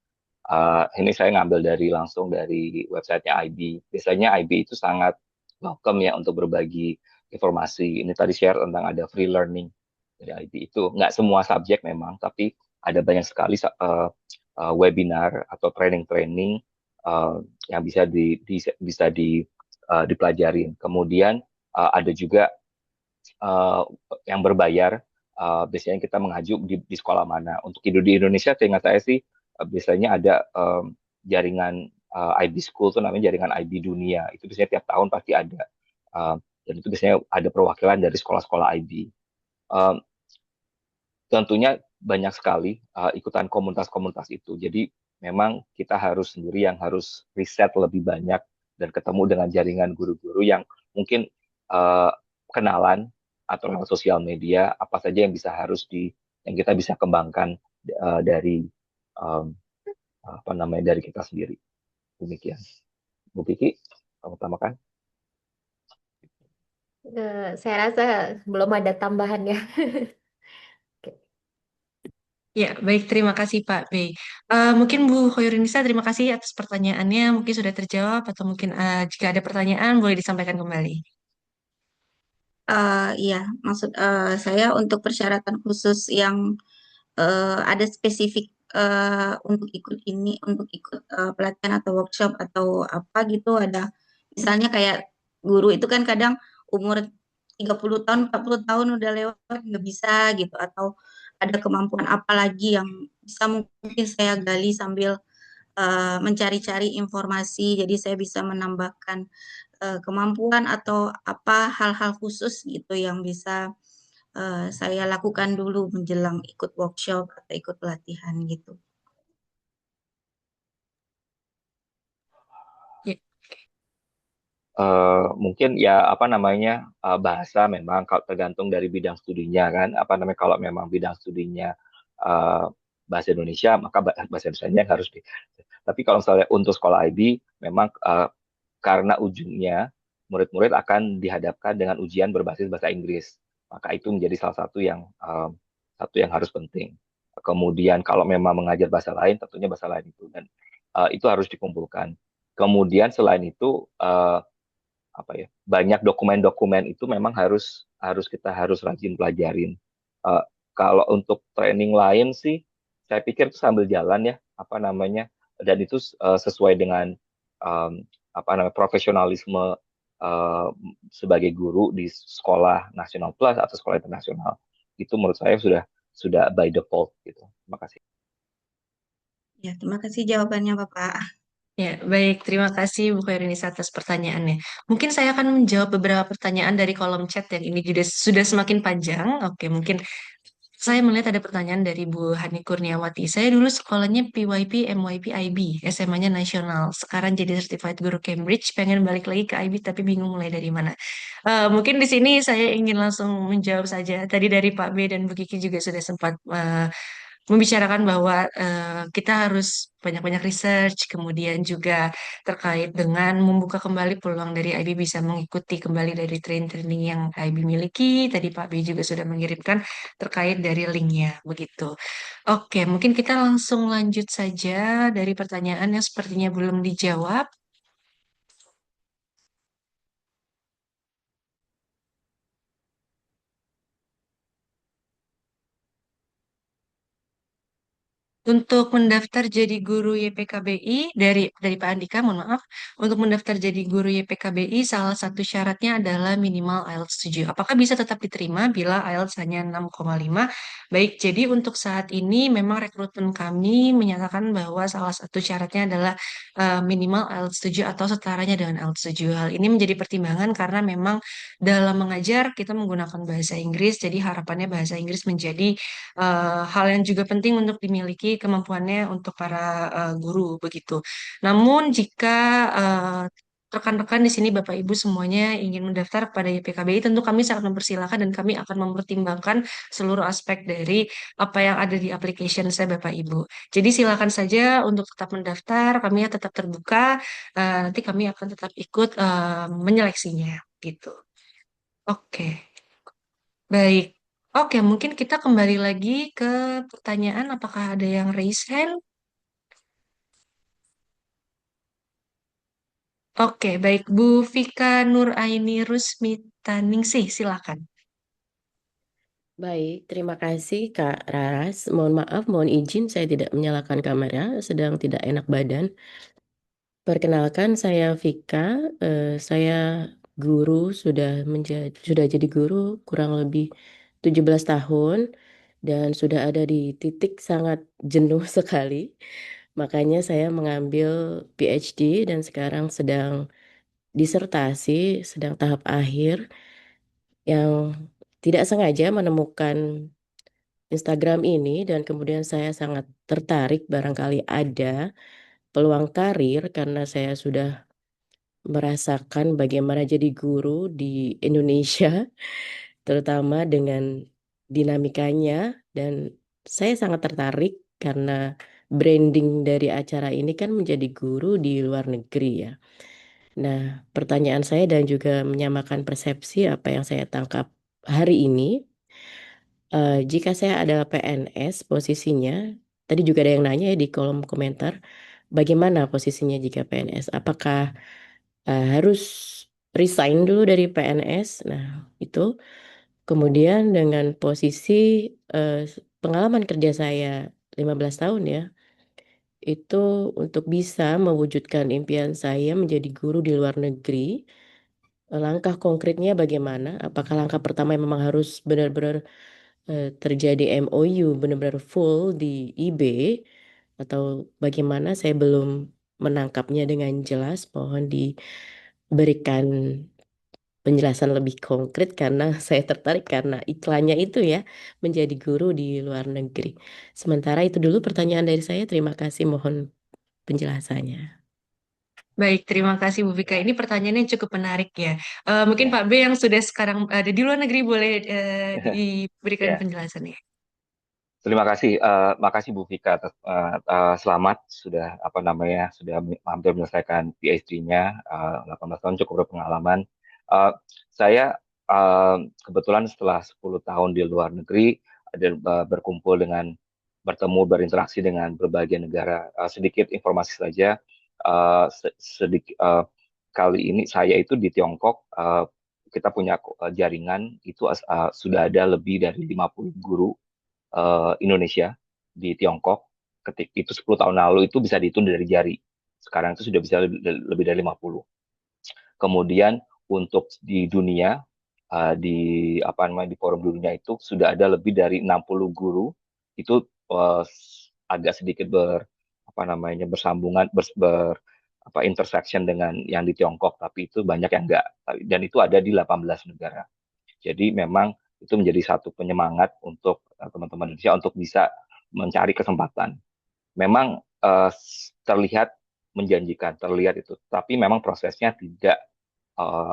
Ini saya ngambil langsung dari websitenya IB. Biasanya IB itu sangat welcome ya untuk berbagi informasi. Ini tadi share tentang ada free learning dari IB itu. Nggak semua subjek memang, tapi ada banyak sekali webinar atau training-training yang bisa dipelajarin. Kemudian ada juga uh, yang berbayar. Biasanya kita mengacu di sekolah mana. Untuk di Indonesia, seingat saya sih biasanya ada jaringan IB School tuh namanya jaringan IB Dunia. Itu biasanya tiap tahun pasti ada. Dan itu biasanya ada perwakilan dari sekolah-sekolah IB. Um, Tentunya banyak sekali ikutan komunitas-komunitas itu. Jadi memang kita harus sendiri yang harus riset lebih banyak dan ketemu dengan jaringan guru-guru yang mungkin uh, kenalan atau lewat sosial media apa saja yang yang kita bisa kembangkan dari um, apa namanya dari kita sendiri. Demikian. Bu Kiki, kamu tambahkan? Saya rasa belum ada tambahan ya. Oke. Ya, baik, terima kasih Pak B. Mungkin Bu Khoirunisa, terima kasih atas pertanyaannya. Mungkin sudah terjawab atau mungkin jika ada pertanyaan boleh disampaikan kembali. Iya, maksud saya untuk persyaratan khusus yang ada spesifik untuk ikut ini, untuk ikut pelatihan atau workshop atau apa gitu, ada misalnya kayak guru itu kan kadang umur 30 tahun, 40 tahun udah lewat nggak bisa gitu, atau ada kemampuan apa lagi yang bisa mungkin saya gali sambil mencari-cari informasi, jadi saya bisa menambahkan kemampuan atau apa hal-hal khusus gitu yang bisa saya lakukan dulu menjelang ikut workshop atau ikut pelatihan gitu. Ya, mungkin ya apa namanya bahasa memang kalau tergantung dari bidang studinya kan apa namanya kalau memang bidang studinya eh, bahasa Indonesia maka bahasa Indonesia yang harus di. Tapi kalau misalnya untuk sekolah IB memang karena ujungnya murid-murid akan dihadapkan dengan ujian berbasis bahasa Inggris maka itu menjadi salah satu yang harus penting. Kemudian kalau memang mengajar bahasa lain tentunya bahasa lain itu dan itu harus dikumpulkan. Kemudian selain itu apa ya banyak dokumen-dokumen itu memang harus harus kita harus rajin pelajarin. Eh, Kalau untuk training lain sih, saya pikir itu sambil jalan ya apa namanya dan itu sesuai dengan em, apa namanya profesionalisme eh, sebagai guru di sekolah nasional plus atau sekolah internasional itu menurut saya sudah by default gitu. Terima kasih. Ya, terima kasih jawabannya Bapak. Ya, baik. Terima kasih Bu Khairunis atas pertanyaannya. Mungkin saya akan menjawab beberapa pertanyaan dari kolom chat yang ini sudah semakin panjang. Oke, mungkin saya melihat ada pertanyaan dari Bu Hani Kurniawati. Saya dulu sekolahnya PYP, MYP, IB, SMA-nya nasional. Sekarang jadi Certified Guru Cambridge, pengen balik lagi ke IB tapi bingung mulai dari mana. Mungkin di sini saya ingin langsung menjawab saja. Tadi dari Pak B dan Bu Kiki juga sudah sempat membicarakan bahwa kita harus banyak-banyak research, kemudian juga terkait dengan membuka kembali peluang dari IB bisa mengikuti kembali dari training yang IB miliki. Tadi Pak B juga sudah mengirimkan terkait dari linknya, begitu. Oke, mungkin kita langsung lanjut saja dari pertanyaan yang sepertinya belum dijawab. Untuk mendaftar jadi guru YPKBI dari Pak Andika, mohon maaf. Untuk mendaftar jadi guru YPKBI, salah satu syaratnya adalah minimal IELTS 7. Apakah bisa tetap diterima bila IELTS hanya 6,5? Baik, jadi untuk saat ini memang rekrutmen kami menyatakan bahwa salah satu syaratnya adalah minimal IELTS 7 atau setaranya dengan IELTS 7. Hal ini menjadi pertimbangan karena memang dalam mengajar kita menggunakan bahasa Inggris, jadi harapannya bahasa Inggris menjadi hal yang juga penting untuk dimiliki kemampuannya untuk para guru begitu. Namun jika eh, rekan-rekan di sini Bapak Ibu semuanya ingin mendaftar pada YPKBI, tentu kami sangat mempersilahkan dan kami akan mempertimbangkan seluruh aspek dari apa yang ada di application saya Bapak Ibu. Jadi silakan saja untuk tetap mendaftar, kami tetap terbuka, nanti kami akan tetap ikut menyeleksinya gitu. Oke. Baik. Oke, mungkin kita kembali lagi ke pertanyaan apakah ada yang raise hand? Oke, baik. Bu Vika Nuraini Rusmitaningsih, silakan. Baik, terima kasih Kak Raras. Mohon maaf, mohon izin saya tidak menyalakan kamera, sedang tidak enak badan. Perkenalkan saya Vika, saya guru sudah jadi guru kurang lebih 17 tahun dan sudah ada di titik sangat jenuh sekali. Makanya saya mengambil PhD dan sekarang sedang disertasi, sedang tahap akhir yang tidak sengaja menemukan Instagram ini dan kemudian saya sangat tertarik barangkali ada peluang karir karena saya sudah merasakan bagaimana jadi guru di Indonesia terutama dengan dinamikanya dan saya sangat tertarik karena branding dari acara ini kan menjadi guru di luar negeri ya. Nah, pertanyaan saya dan juga menyamakan persepsi apa yang saya tangkap hari ini. Jika saya adalah PNS posisinya, tadi juga ada yang nanya ya di kolom komentar, bagaimana posisinya jika PNS? Apakah harus resign dulu dari PNS? Nah, itu. Kemudian dengan posisi eh, pengalaman kerja saya 15 tahun ya, itu untuk bisa mewujudkan impian saya menjadi guru di luar negeri. Langkah konkretnya bagaimana? Apakah langkah pertama yang memang harus benar-benar terjadi MOU benar-benar full di IB atau bagaimana saya belum menangkapnya dengan jelas. Mohon diberikan penjelasan lebih konkret karena saya tertarik karena iklannya itu ya menjadi guru di luar negeri. Sementara itu dulu pertanyaan dari saya. Terima kasih, mohon penjelasannya. Baik, terima kasih Bu Vika. Ini pertanyaannya cukup menarik ya. Mungkin Ya, Pak B yang sudah sekarang ada di luar negeri boleh diberikan ya. penjelasannya. Terima kasih, makasih Bu Vika. Selamat sudah apa namanya sudah hampir menyelesaikan PhD-nya, 18 tahun cukup berpengalaman. Eh, saya kebetulan setelah 10 tahun di luar negeri, dan berkumpul dengan bertemu berinteraksi dengan berbagai negara. Sedikit informasi saja, sedikit kali ini saya itu di Tiongkok. Kita punya jaringan itu sudah ada lebih dari 50 guru Indonesia di Tiongkok. Ketik itu 10 tahun lalu itu bisa dihitung dari jari. Sekarang itu sudah bisa lebih dari 50. Kemudian untuk di dunia, di apa namanya di forum dunia itu sudah ada lebih dari 60 guru. Itu agak sedikit apa namanya bersambungan apa intersection dengan yang di Tiongkok, tapi itu banyak yang enggak. Dan itu ada di 18 negara. Jadi memang itu menjadi satu penyemangat untuk teman-teman Indonesia untuk bisa mencari kesempatan. Memang terlihat menjanjikan, terlihat itu, tapi memang prosesnya tidak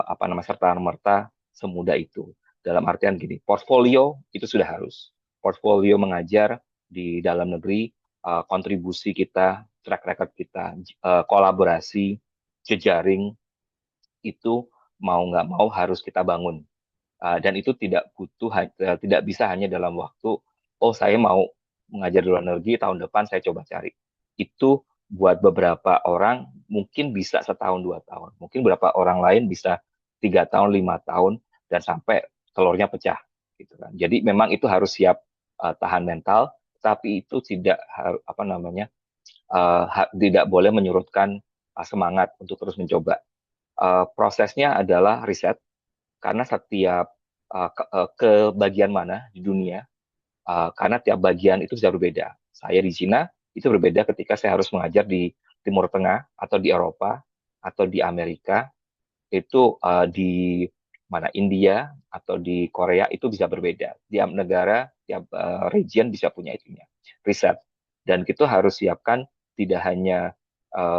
apa namanya serta merta semudah itu. Dalam artian gini, portfolio itu sudah harus, portfolio mengajar di dalam negeri, kontribusi kita, track record kita, kolaborasi, jejaring itu mau nggak mau harus kita bangun. Dan itu tidak tidak bisa hanya dalam waktu, oh saya mau mengajar di luar negeri, tahun depan saya coba cari. Itu buat beberapa orang mungkin bisa setahun 2 tahun, mungkin beberapa orang lain bisa 3 tahun 5 tahun dan sampai telurnya pecah gitu kan. Jadi memang itu harus siap tahan mental, tapi itu tidak apa namanya tidak boleh menyurutkan semangat untuk terus mencoba. Prosesnya adalah riset, karena setiap ke bagian mana di dunia, karena tiap bagian itu bisa berbeda. Saya di Cina itu berbeda ketika saya harus mengajar di Timur Tengah atau di Eropa atau di Amerika, itu di mana India atau di Korea itu bisa berbeda. Tiap negara, tiap region bisa punya itunya, riset. Dan itu harus siapkan tidak hanya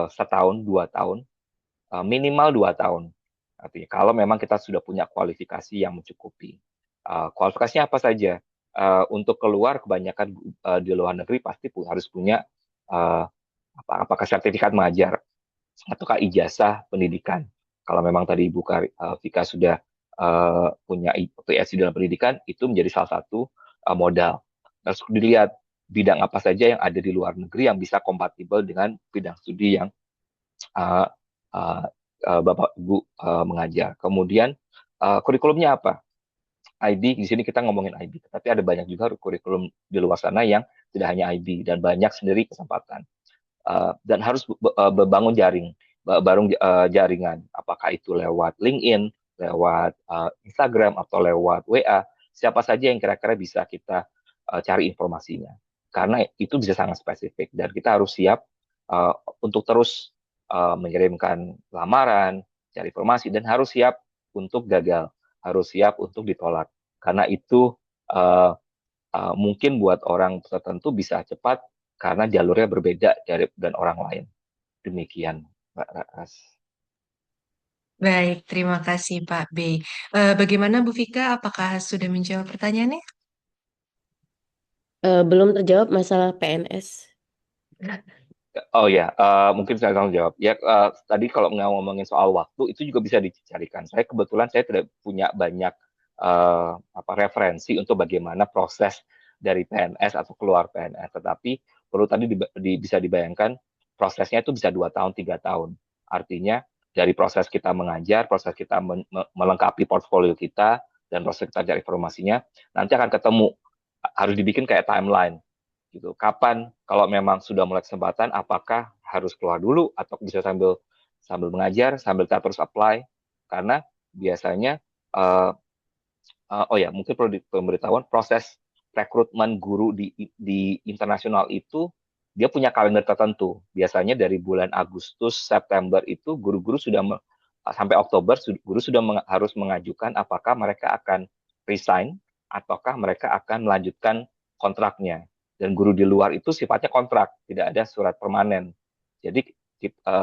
setahun, 2 tahun, minimal 2 tahun. Artinya, kalau memang kita sudah punya kualifikasi yang mencukupi. Kualifikasinya apa saja? Untuk keluar, kebanyakan di luar negeri pasti harus punya uh, apakah sertifikat mengajar ataukah ijazah pendidikan. Kalau memang tadi Ibu Vika sudah punya PhD dalam pendidikan, itu menjadi salah satu modal. Harus dilihat bidang apa saja yang ada di luar negeri yang bisa kompatibel dengan bidang studi yang uh, uh, Bapak Ibu mengajar. Kemudian kurikulumnya apa? IB, di sini kita ngomongin IB, tapi ada banyak juga kurikulum di luar sana yang tidak hanya IB dan banyak sendiri kesempatan. Dan harus membangun jaringan, apakah itu lewat LinkedIn, lewat Instagram atau lewat WA, siapa saja yang kira-kira bisa kita cari informasinya, karena itu bisa sangat spesifik dan kita harus siap untuk terus mengirimkan lamaran, cari informasi, dan harus siap untuk gagal, harus siap untuk ditolak, karena itu mungkin buat orang tertentu bisa cepat karena jalurnya berbeda dari dan orang lain. Demikian, Mbak Ras. Baik, terima kasih Pak B. Bagaimana Bu Vika? Apakah sudah menjawab pertanyaannya? Belum terjawab masalah PNS. Oh ya, mungkin saya akan jawab. Ya, tadi kalau ngomongin soal waktu, itu juga bisa dicarikan. Saya kebetulan saya tidak punya banyak apa referensi untuk bagaimana proses dari PNS atau keluar PNS. Tetapi perlu tadi bisa dibayangkan prosesnya itu bisa 2 tahun, 3 tahun. Artinya dari proses kita mengajar, proses kita melengkapi portfolio kita, dan proses kita cari informasinya, nanti akan ketemu, harus dibikin kayak timeline gitu. Kapan kalau memang sudah mulai kesempatan, apakah harus keluar dulu atau bisa sambil sambil mengajar, sambil kita terus apply? Karena biasanya oh ya, mungkin perlu pemberitahuan proses rekrutmen guru di internasional itu dia punya kalender tertentu. Biasanya dari bulan Agustus, September itu guru-guru sudah sampai Oktober guru sudah harus mengajukan apakah mereka akan resign ataukah mereka akan melanjutkan kontraknya. Dan guru di luar itu sifatnya kontrak, tidak ada surat permanen. Jadi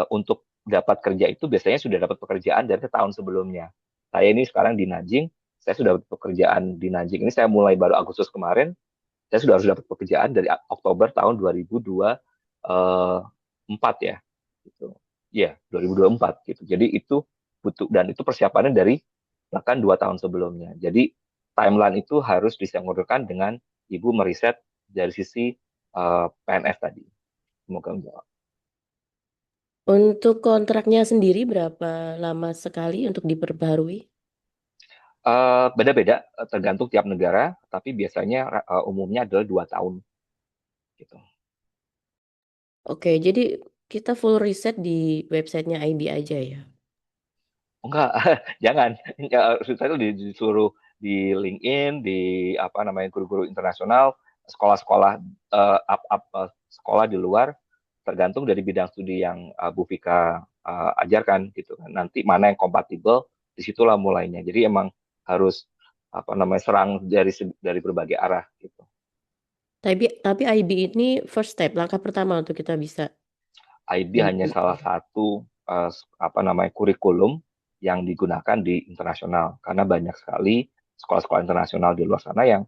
untuk dapat kerja itu biasanya sudah dapat pekerjaan dari tahun sebelumnya. Saya ini sekarang di Nanjing, saya sudah dapat pekerjaan di Nanjing. Ini saya mulai baru Agustus kemarin, saya sudah harus dapat pekerjaan dari Oktober tahun 2024 ya. Gitu. Iya, 2024 gitu. Jadi itu butuh, dan itu persiapannya dari bahkan 2 tahun sebelumnya. Jadi timeline itu harus disenggolkan dengan Ibu meriset dari sisi PNS tadi. Semoga menjawab. Untuk kontraknya sendiri berapa lama sekali untuk diperbaharui? Beda-beda, tergantung tiap negara, tapi biasanya umumnya adalah 2 tahun. Gitu. Oke, jadi kita full riset di websitenya IB aja ya? Oh, enggak, jangan. Saya itu disuruh di LinkedIn, di apa namanya guru-guru internasional, sekolah-sekolah sekolah di luar, tergantung dari bidang studi yang Bu Vika ajarkan gitu kan. Nanti mana yang kompatibel, disitulah mulainya. Jadi emang harus apa namanya serang dari berbagai arah gitu. Tapi IB ini first step, langkah pertama untuk kita bisa. IB hanya salah satu apa namanya kurikulum yang digunakan di internasional karena banyak sekali sekolah-sekolah internasional di luar sana yang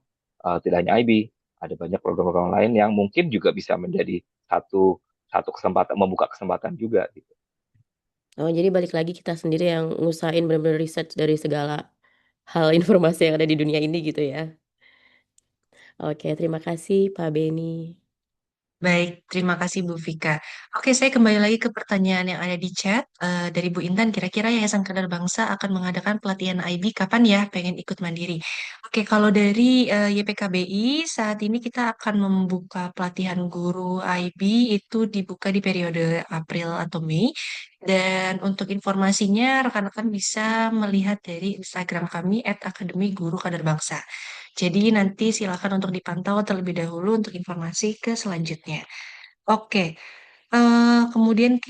tidak hanya IB, ada banyak program-program lain yang mungkin juga bisa menjadi satu kesempatan, membuka kesempatan juga gitu. Oh, jadi balik lagi kita sendiri yang ngusahain benar-benar research dari segala hal informasi yang ada di dunia ini gitu ya. Oke, terima kasih Pak Beni. Baik, terima kasih Bu Vika. Oke, saya kembali lagi ke pertanyaan yang ada di chat dari Bu Intan. Kira-kira Yayasan Kader Bangsa akan mengadakan pelatihan IB kapan ya? Pengen ikut mandiri. Oke, kalau dari YPKBI saat ini kita akan membuka pelatihan guru IB itu dibuka di periode April atau Mei. Dan untuk informasinya rekan-rekan bisa melihat dari Instagram kami @akademi_guru_kader_bangsa. Jadi nanti silakan untuk dipantau terlebih dahulu untuk informasi ke selanjutnya. Oke, kemudian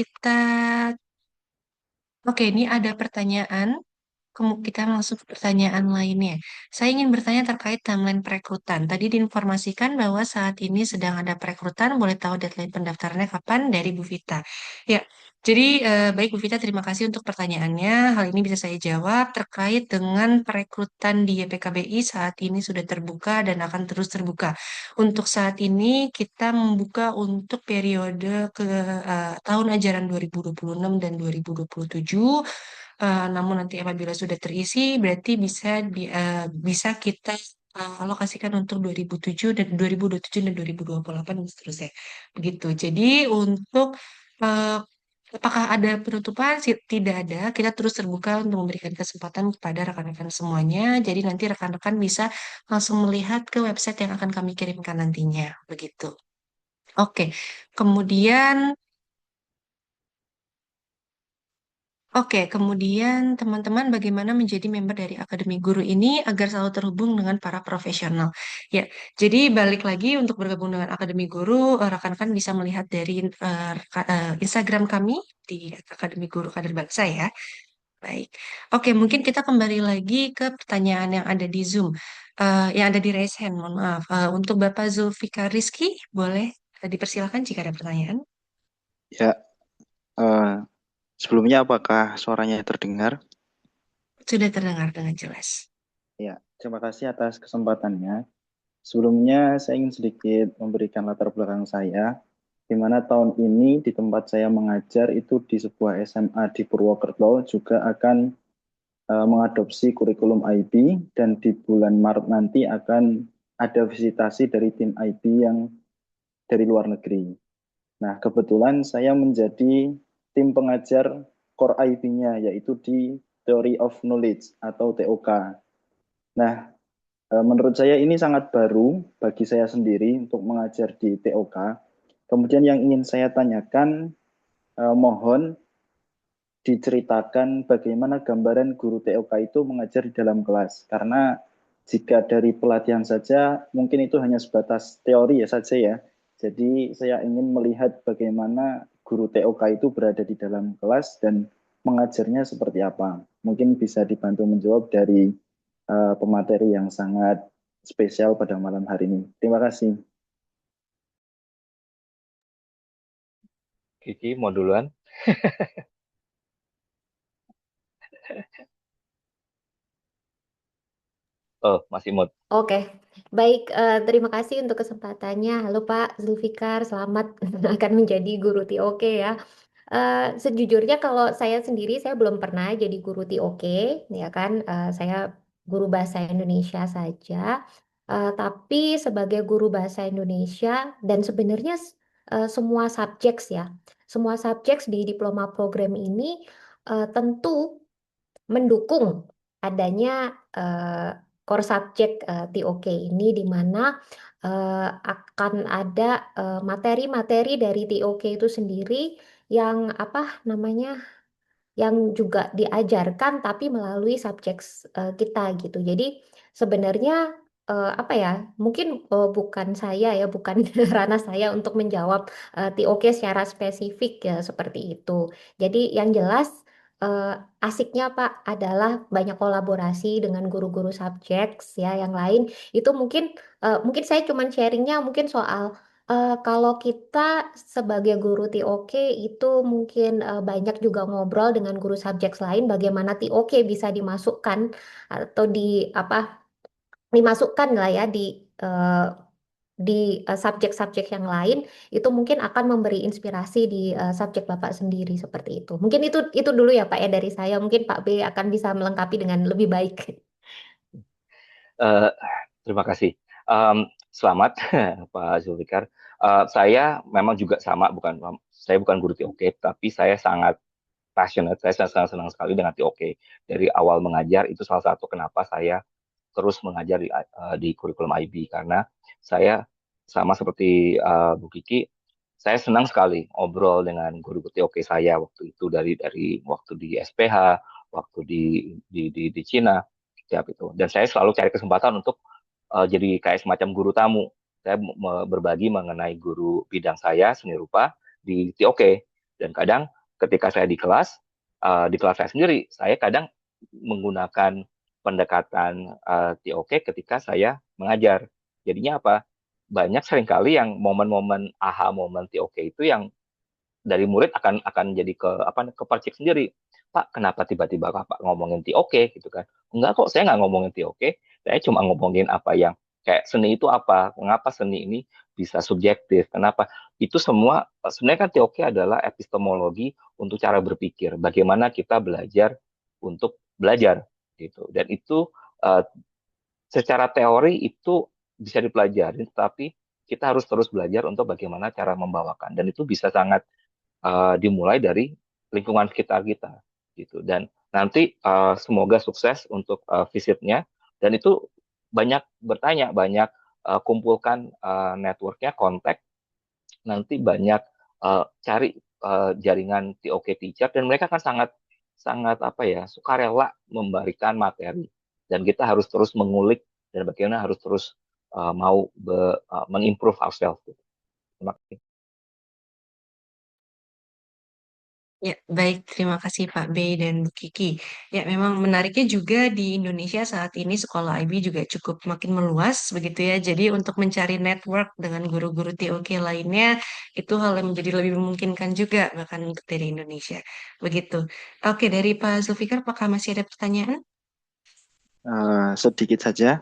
oke, ini ada pertanyaan. Kita langsung ke pertanyaan lainnya. Saya ingin bertanya terkait timeline perekrutan. Tadi diinformasikan bahwa saat ini sedang ada perekrutan. Boleh tahu deadline pendaftarannya kapan dari Bu Vita? Ya, jadi baik Bu Vita, terima kasih untuk pertanyaannya. Hal ini bisa saya jawab terkait dengan perekrutan di YPKBI saat ini sudah terbuka dan akan terus terbuka. Untuk saat ini kita membuka untuk periode ke tahun ajaran 2026 dan 2027. Namun nanti apabila sudah terisi, berarti bisa kita alokasikan untuk 2007 dan 2027 dan 2028 dan seterusnya. Begitu. Jadi untuk uh, apakah ada penutupan? Tidak ada. Kita terus terbuka untuk memberikan kesempatan kepada rekan-rekan semuanya. Jadi nanti rekan-rekan bisa langsung melihat ke website yang akan kami kirimkan nantinya. Begitu. Oke. Kemudian kemudian teman-teman bagaimana menjadi member dari Akademi Guru ini agar selalu terhubung dengan para profesional. Ya, jadi balik lagi untuk bergabung dengan Akademi Guru, rekan-rekan bisa melihat dari Instagram kami di Akademi Guru Kader Bangsa ya. Baik. Oke, mungkin kita kembali lagi ke pertanyaan yang ada di Zoom, yang ada di raise hand, mohon maaf. Untuk Bapak Zulfikar Rizky, boleh dipersilakan jika ada pertanyaan. Ya, sebelumnya apakah suaranya terdengar? Sudah terdengar dengan jelas. Ya, terima kasih atas kesempatannya. Sebelumnya saya ingin sedikit memberikan latar belakang saya, di mana tahun ini di tempat saya mengajar itu di sebuah SMA di Purwokerto juga akan mengadopsi kurikulum IB, dan di bulan Maret nanti akan ada visitasi dari tim IB yang dari luar negeri. Nah, kebetulan saya menjadi tim pengajar core IB-nya, yaitu di Theory of Knowledge atau TOK. Nah, menurut saya ini sangat baru bagi saya sendiri untuk mengajar di TOK. Kemudian yang ingin saya tanyakan, mohon diceritakan bagaimana gambaran guru TOK itu mengajar di dalam kelas. Karena jika dari pelatihan saja, mungkin itu hanya sebatas teori ya saja ya. Jadi saya ingin melihat bagaimana guru TOK itu berada di dalam kelas dan mengajarnya seperti apa. Mungkin bisa dibantu menjawab dari pemateri yang sangat spesial pada malam hari ini. Terima kasih. Kiki, mau duluan? Oh, masih mood. Oke, baik. Terima kasih untuk kesempatannya. Halo Pak Zulfikar, selamat akan menjadi guru TOK ya. Sejujurnya kalau saya sendiri, saya belum pernah jadi guru TOK, ya kan? Saya guru bahasa Indonesia saja. Tapi sebagai guru bahasa Indonesia dan sebenarnya semua subjek ya, semua subjek di diploma program ini tentu mendukung adanya core subject TOK ini di mana akan ada materi-materi dari TOK itu sendiri yang apa namanya yang juga diajarkan tapi melalui subjek kita gitu. Jadi sebenarnya apa ya? Mungkin bukan saya ya, bukan ranah saya untuk menjawab TOK secara spesifik ya seperti itu. Jadi yang jelas eh, asiknya Pak adalah banyak kolaborasi dengan guru-guru subjek ya yang lain. Itu mungkin saya cuman sharingnya mungkin soal kalau kita sebagai guru TOK itu mungkin banyak juga ngobrol dengan guru subjek lain bagaimana TOK bisa dimasukkan atau dimasukkan lah ya eh, di subjek-subjek yang lain itu mungkin akan memberi inspirasi di subjek Bapak sendiri seperti itu. Mungkin itu dulu ya Pak ya dari saya. Mungkin Pak B akan bisa melengkapi dengan lebih baik. Eh, Terima kasih. Selamat Pak Zulfikar. Saya memang juga sama, saya bukan guru TOK, tapi saya sangat passionate, saya sangat senang sekali dengan TOK. Dari awal mengajar itu salah satu kenapa saya terus mengajar di kurikulum IB karena saya sama seperti Bu Kiki, saya senang sekali ngobrol dengan guru TOK saya waktu itu dari waktu di SPH, waktu di Cina, setiap itu. Dan saya selalu cari kesempatan untuk jadi kayak semacam guru tamu. Saya berbagi mengenai guru bidang saya seni rupa di TOK. Dan kadang ketika saya di kelas saya sendiri, saya kadang menggunakan pendekatan TOK ketika saya mengajar. Jadinya apa? Banyak seringkali yang momen-momen aha momen TOK itu yang dari murid akan jadi kepercik sendiri. Pak, kenapa tiba-tiba Pak ngomongin TOK gitu kan? Enggak kok, saya nggak ngomongin TOK. Saya cuma ngomongin apa yang kayak seni itu apa? Mengapa seni ini bisa subjektif? Kenapa? Itu semua sebenarnya kan TOK adalah epistemologi untuk cara berpikir. Bagaimana kita belajar untuk belajar gitu. Dan itu eh, secara teori itu bisa dipelajari, tapi kita harus terus belajar untuk bagaimana cara membawakan. Dan itu bisa sangat dimulai dari lingkungan sekitar kita gitu. Dan nanti semoga sukses untuk visitnya, dan itu banyak bertanya, banyak kumpulkan networknya, kontak, nanti banyak cari jaringan TOK teacher, dan mereka kan sangat sangat apa ya, sukarela memberikan materi, dan kita harus terus mengulik dan bagaimana harus terus mau mengimprove ourselves gitu. Terima kasih. Ya, baik. Terima kasih Pak B dan Bu Kiki. Ya, memang menariknya juga di Indonesia saat ini sekolah IB juga cukup makin meluas begitu ya. Jadi untuk mencari network dengan guru-guru TOK lainnya itu hal yang menjadi lebih memungkinkan juga bahkan untuk dari Indonesia. Begitu. Oke, dari Pak Zulfikar, apakah masih ada pertanyaan? Sedikit saja,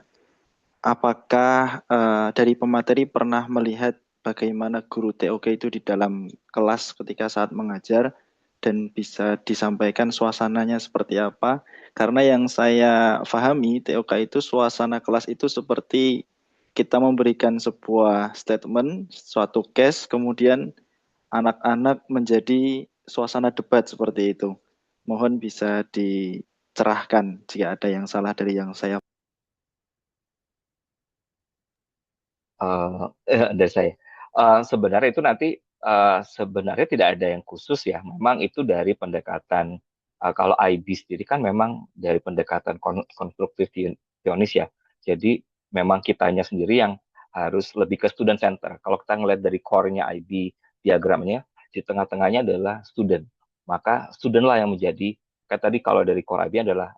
apakah dari pemateri pernah melihat bagaimana guru TOK itu di dalam kelas ketika saat mengajar dan bisa disampaikan suasananya seperti apa? Karena yang saya pahami TOK itu suasana kelas itu seperti kita memberikan sebuah statement, suatu case, kemudian anak-anak menjadi suasana debat seperti itu. Mohon bisa dicerahkan jika ada yang salah dari yang saya. Dari saya. Sebenarnya itu nanti sebenarnya tidak ada yang khusus ya. Memang itu dari pendekatan kalau IB sendiri kan memang dari pendekatan konstruktivis ya. Jadi memang kitanya sendiri yang harus lebih ke student center. Kalau kita ngelihat dari core-nya IB diagramnya, di tengah-tengahnya adalah student. Maka student lah yang menjadi, kayak tadi kalau dari core IB adalah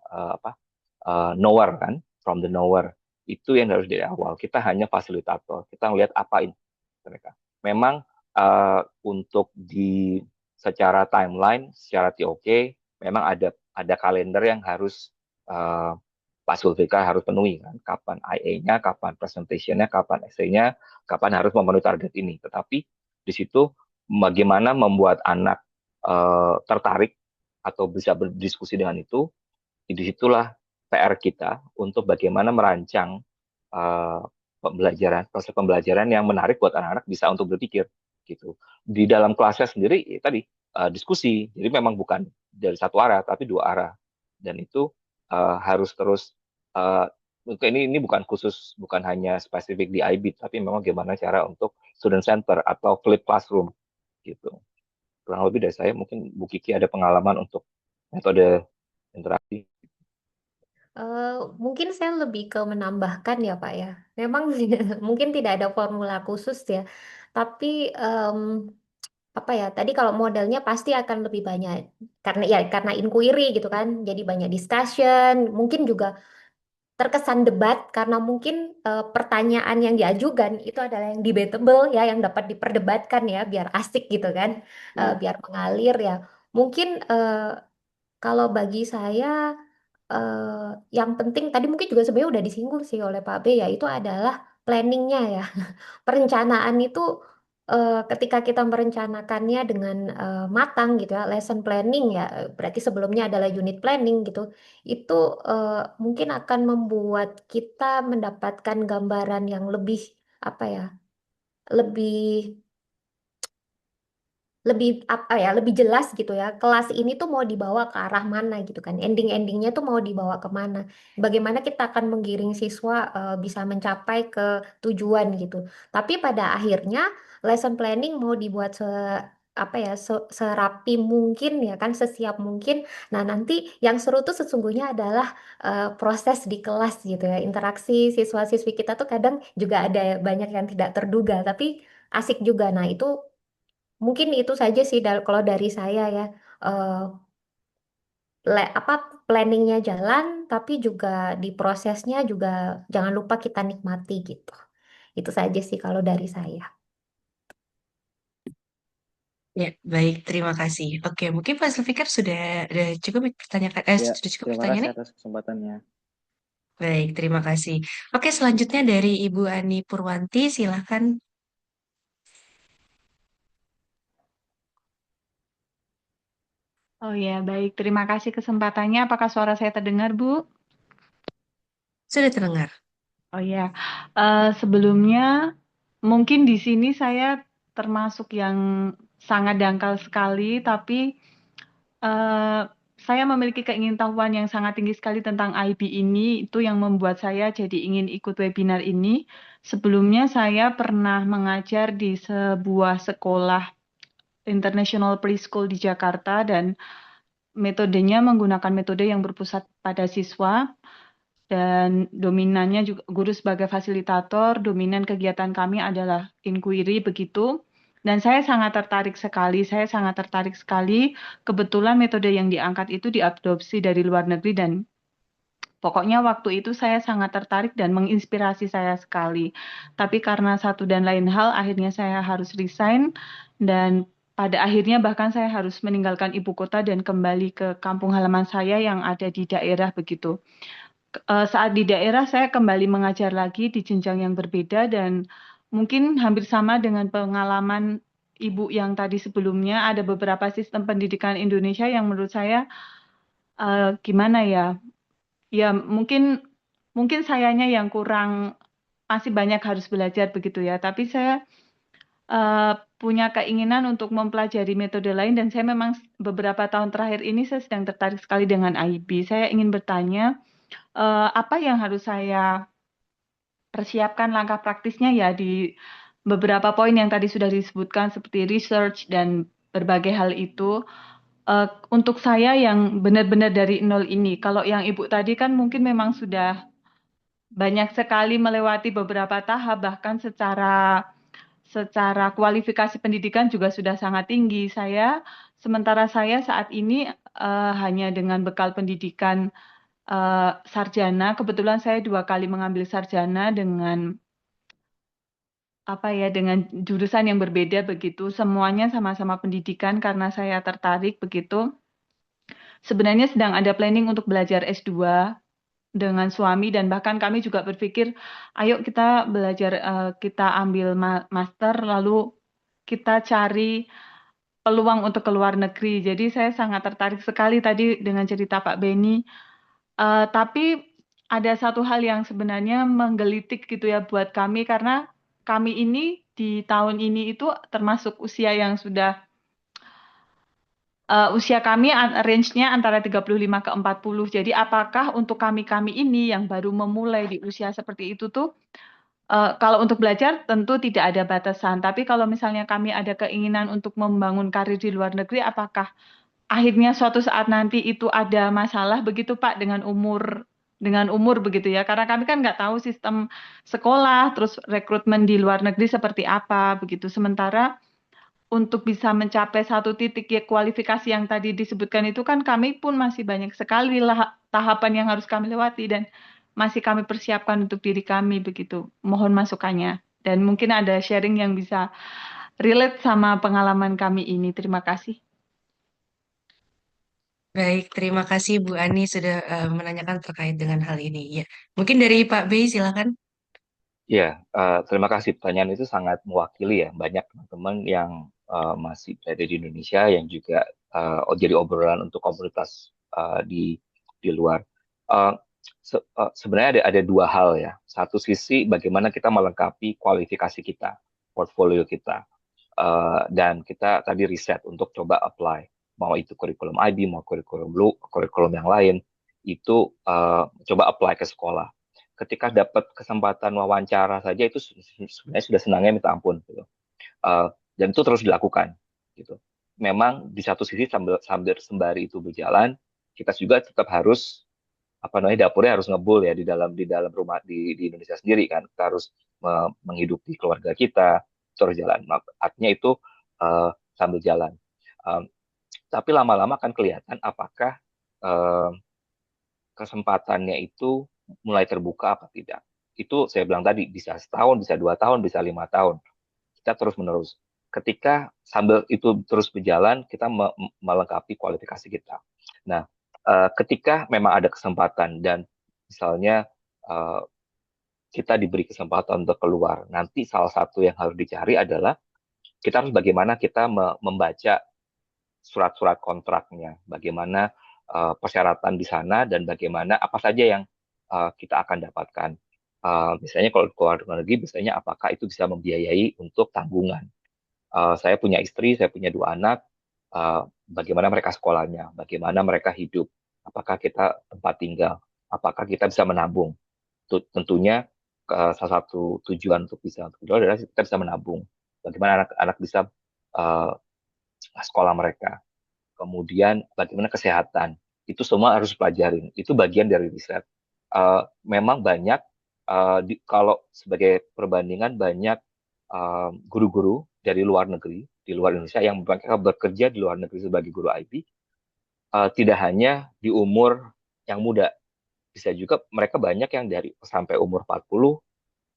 knower kan, from the knower, itu yang harus dari awal. Kita hanya fasilitator. Kita ngelihat apa ini mereka. Memang untuk di secara timeline, secara TOK, memang ada kalender yang harus Pak Zulfikar harus penuhi kan, kapan IA-nya, kapan presentation-nya, kapan essay-nya, kapan harus memenuhi target ini. Tetapi di situ bagaimana membuat anak tertarik atau bisa berdiskusi dengan itu, disitulah PR kita untuk bagaimana merancang proses pembelajaran yang menarik buat anak-anak bisa untuk berpikir gitu. Di dalam kelasnya sendiri tadi diskusi, jadi memang bukan dari satu arah tapi dua arah, dan itu harus terus ini bukan khusus, bukan hanya spesifik di IB, tapi memang gimana cara untuk student center atau flip classroom gitu. Kurang lebih dari saya, mungkin Bu Kiki ada pengalaman untuk metode interaksi. Mungkin saya lebih ke menambahkan ya Pak ya. Memang mungkin tidak ada formula khusus ya. Tapi apa ya? Tadi kalau modelnya pasti akan lebih banyak karena inquiry gitu kan. Jadi banyak discussion, mungkin juga terkesan debat karena mungkin pertanyaan yang diajukan itu adalah yang debatable ya, yang dapat diperdebatkan ya, biar asik gitu kan, biar mengalir ya. Mungkin kalau bagi saya yang penting tadi mungkin juga sebenarnya udah disinggung sih oleh Pak B ya, itu adalah planningnya ya. Perencanaan itu ketika kita merencanakannya dengan matang gitu ya, lesson planning ya, berarti sebelumnya adalah unit planning gitu, itu mungkin akan membuat kita mendapatkan gambaran yang lebih apa ya, lebih lebih apa ya, lebih jelas gitu ya, kelas ini tuh mau dibawa ke arah mana gitu kan, endingnya tuh mau dibawa kemana, bagaimana kita akan menggiring siswa bisa mencapai ke tujuan gitu. Tapi pada akhirnya lesson planning mau dibuat apa ya, serapi mungkin ya kan, sesiap mungkin. Nah nanti yang seru tuh sesungguhnya adalah proses di kelas gitu ya, interaksi siswa-siswi kita tuh kadang juga ada banyak yang tidak terduga tapi asik juga. Nah itu mungkin itu saja sih kalau dari saya ya. Eh, apa, planningnya jalan, tapi juga di prosesnya juga jangan lupa kita nikmati gitu. Itu saja sih kalau dari saya. Ya, baik, terima kasih. Oke, mungkin Pak Zulfikar sudah cukup pertanyakan, Ya, sudah cukup terima kasih pertanyaannya? atas kesempatannya. Baik, terima kasih. Oke, selanjutnya dari Ibu Ani Purwanti, silahkan. Oh ya, baik. Terima kasih kesempatannya. Apakah suara saya terdengar, Bu? Sudah terdengar. Oh ya, sebelumnya mungkin di sini saya termasuk yang sangat dangkal sekali, tapi saya memiliki keingintahuan yang sangat tinggi sekali tentang IB ini. Itu yang membuat saya jadi ingin ikut webinar ini. Sebelumnya saya pernah mengajar di sebuah sekolah International Preschool di Jakarta, dan metodenya menggunakan metode yang berpusat pada siswa, dan dominannya juga guru sebagai fasilitator. Dominan kegiatan kami adalah inquiry begitu. Dan saya sangat tertarik sekali. Kebetulan metode yang diangkat itu diadopsi dari luar negeri, dan pokoknya waktu itu saya sangat tertarik dan menginspirasi saya sekali. Tapi karena satu dan lain hal, akhirnya saya harus resign, dan pada akhirnya bahkan saya harus meninggalkan ibu kota dan kembali ke kampung halaman saya yang ada di daerah begitu. Saat di daerah saya kembali mengajar lagi di jenjang yang berbeda, dan mungkin hampir sama dengan pengalaman Ibu yang tadi sebelumnya, ada beberapa sistem pendidikan Indonesia yang menurut saya gimana ya? Ya mungkin sayanya yang kurang, masih banyak harus belajar begitu ya. Tapi saya punya keinginan untuk mempelajari metode lain, dan saya memang beberapa tahun terakhir ini saya sedang tertarik sekali dengan IB. Saya ingin bertanya, apa yang harus saya persiapkan langkah praktisnya ya di beberapa poin yang tadi sudah disebutkan seperti research dan berbagai hal itu. Untuk saya yang benar-benar dari nol ini, kalau yang Ibu tadi kan mungkin memang sudah banyak sekali melewati beberapa tahap, bahkan secara kualifikasi pendidikan juga sudah sangat tinggi. Sementara saya saat ini hanya dengan bekal pendidikan sarjana. Kebetulan saya 2 kali mengambil sarjana dengan dengan jurusan yang berbeda begitu. Semuanya sama-sama pendidikan karena saya tertarik begitu. sebenarnya sedang ada planning untuk belajar S2 dengan suami, dan bahkan kami juga berpikir, ayo kita belajar, kita ambil master, lalu kita cari peluang untuk ke luar negeri. Jadi saya sangat tertarik sekali tadi dengan cerita Pak Beni. Tapi ada satu hal yang sebenarnya menggelitik gitu ya buat kami, karena kami ini di tahun ini itu termasuk usia yang sudah usia kami range-nya antara 35 ke 40. Jadi apakah untuk kami-kami ini yang baru memulai di usia seperti itu tuh, kalau untuk belajar tentu tidak ada batasan. Tapi kalau misalnya kami ada keinginan untuk membangun karir di luar negeri, apakah akhirnya suatu saat nanti itu ada masalah begitu Pak dengan umur begitu ya? Karena kami kan nggak tahu sistem sekolah, terus rekrutmen di luar negeri seperti apa begitu. Sementara untuk bisa mencapai satu titik ya kualifikasi yang tadi disebutkan itu kan kami pun masih banyak sekali lah tahapan yang harus kami lewati dan masih kami persiapkan untuk diri kami begitu. Mohon masukannya. Dan mungkin ada sharing yang bisa relate sama pengalaman kami ini. Terima kasih. Baik, terima kasih Bu Ani sudah menanyakan terkait dengan hal ini. Ya, mungkin dari Pak B, silakan. Ya, terima kasih. Pertanyaan itu sangat mewakili ya. Banyak teman-teman yang masih berada di Indonesia yang juga jadi obrolan untuk komunitas di luar. Eh, Sebenarnya ada dua hal ya. Satu sisi bagaimana kita melengkapi kualifikasi kita, portfolio kita. Dan kita tadi riset untuk coba apply. Mau itu kurikulum IB, mau kurikulum yang lain, itu coba apply ke sekolah. Ketika dapat kesempatan wawancara saja itu sebenarnya sudah senangnya minta ampun gitu. Dan itu terus dilakukan gitu. Memang di satu sisi sambil sembari itu berjalan, kita juga tetap harus dapurnya harus ngebul ya di dalam rumah di Indonesia sendiri kan. Kita harus menghidupi keluarga kita terus jalan. Artinya itu sambil jalan. Tapi lama-lama akan kelihatan apakah kesempatannya itu mulai terbuka apa tidak. Itu saya bilang tadi, bisa setahun, bisa 2 tahun, bisa 5 tahun. Kita terus-menerus. Ketika sambil itu terus berjalan, kita melengkapi kualifikasi kita. Nah, ketika memang ada kesempatan dan misalnya kita diberi kesempatan untuk keluar, nanti salah satu yang harus dicari adalah kita harus bagaimana kita membaca surat-surat kontraknya, bagaimana persyaratan di sana dan bagaimana apa saja yang kita akan dapatkan. Misalnya kalau keluar negeri, biasanya apakah itu bisa membiayai untuk tanggungan. Saya punya istri, saya punya 2 anak, bagaimana mereka sekolahnya, bagaimana mereka hidup, apakah kita tempat tinggal, apakah kita bisa menabung. Tentunya salah satu tujuan untuk keluar adalah kita bisa menabung. Bagaimana anak-anak bisa sekolah mereka. Kemudian bagaimana kesehatan. Itu semua harus pelajarin. Itu bagian dari riset. Memang banyak, kalau sebagai perbandingan, banyak guru-guru dari luar negeri, di luar Indonesia, yang mereka bekerja di luar negeri sebagai guru IB, tidak hanya di umur yang muda. Bisa juga mereka banyak yang dari sampai umur 40,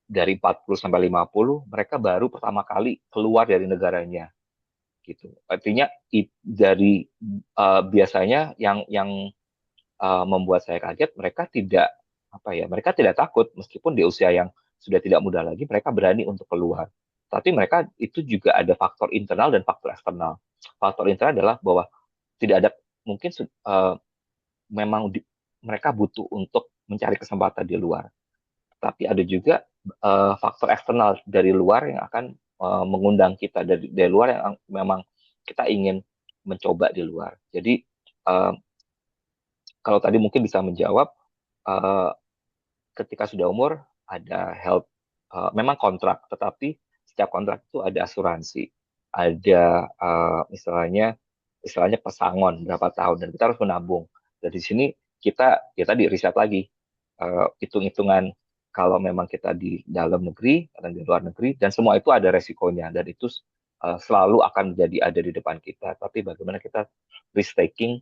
dari 40 sampai 50, mereka baru pertama kali keluar dari negaranya. Gitu. Artinya dari biasanya yang membuat saya kaget, mereka tidak takut meskipun di usia yang sudah tidak muda lagi, mereka berani untuk keluar. Tapi mereka itu juga ada faktor internal dan faktor eksternal. Faktor internal adalah bahwa tidak ada mungkin memang mereka butuh untuk mencari kesempatan di luar. Tapi ada juga faktor eksternal dari luar yang akan mengundang kita dari luar yang memang kita ingin mencoba di luar. Jadi kalau tadi mungkin bisa menjawab, ketika sudah umur ada health, memang kontrak, tetapi setiap kontrak itu ada asuransi, ada istilahnya pesangon berapa tahun, dan kita harus menabung. Dari sini kita ya tadi riset lagi, hitung-hitungan kalau memang kita di dalam negeri atau di luar negeri, dan semua itu ada resikonya, dan itu selalu akan ada di depan kita. Tapi bagaimana kita risk taking,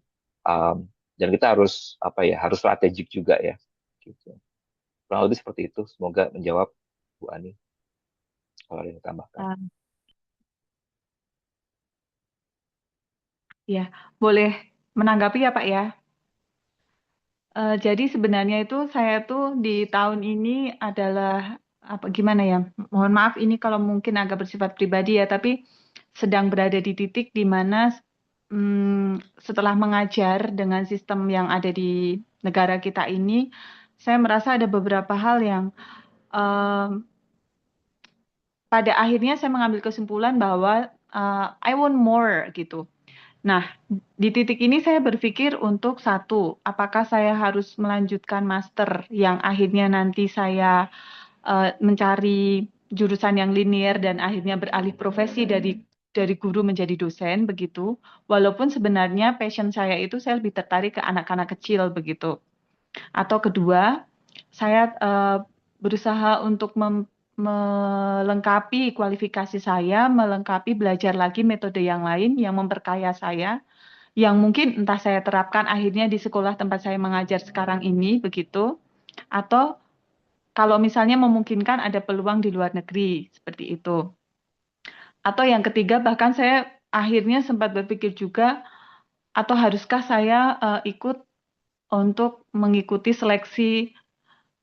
dan kita harus harus strategik juga ya. Gitu. Kurang lebih seperti itu. Semoga menjawab Bu Ani. Kalau ada yang tambahkan. Ya, boleh menanggapi ya Pak ya. Jadi sebenarnya itu saya tuh di tahun ini adalah apa gimana ya? Mohon maaf ini kalau mungkin agak bersifat pribadi ya, tapi sedang berada di titik di mana setelah mengajar dengan sistem yang ada di negara kita ini, saya merasa ada beberapa hal yang em, pada akhirnya saya mengambil kesimpulan bahwa I want more gitu. Nah, di titik ini saya berpikir untuk satu, apakah saya harus melanjutkan master yang akhirnya nanti saya mencari jurusan yang linear dan akhirnya beralih profesi dari guru menjadi dosen begitu. Walaupun sebenarnya passion saya itu saya lebih tertarik ke anak-anak kecil begitu. Atau kedua, saya berusaha untuk melengkapi kualifikasi saya, melengkapi belajar lagi metode yang lain yang memperkaya saya, yang mungkin entah saya terapkan akhirnya di sekolah tempat saya mengajar sekarang ini begitu, atau kalau misalnya memungkinkan ada peluang di luar negeri seperti itu. Atau yang ketiga bahkan saya akhirnya sempat berpikir juga atau haruskah saya ikut untuk mengikuti seleksi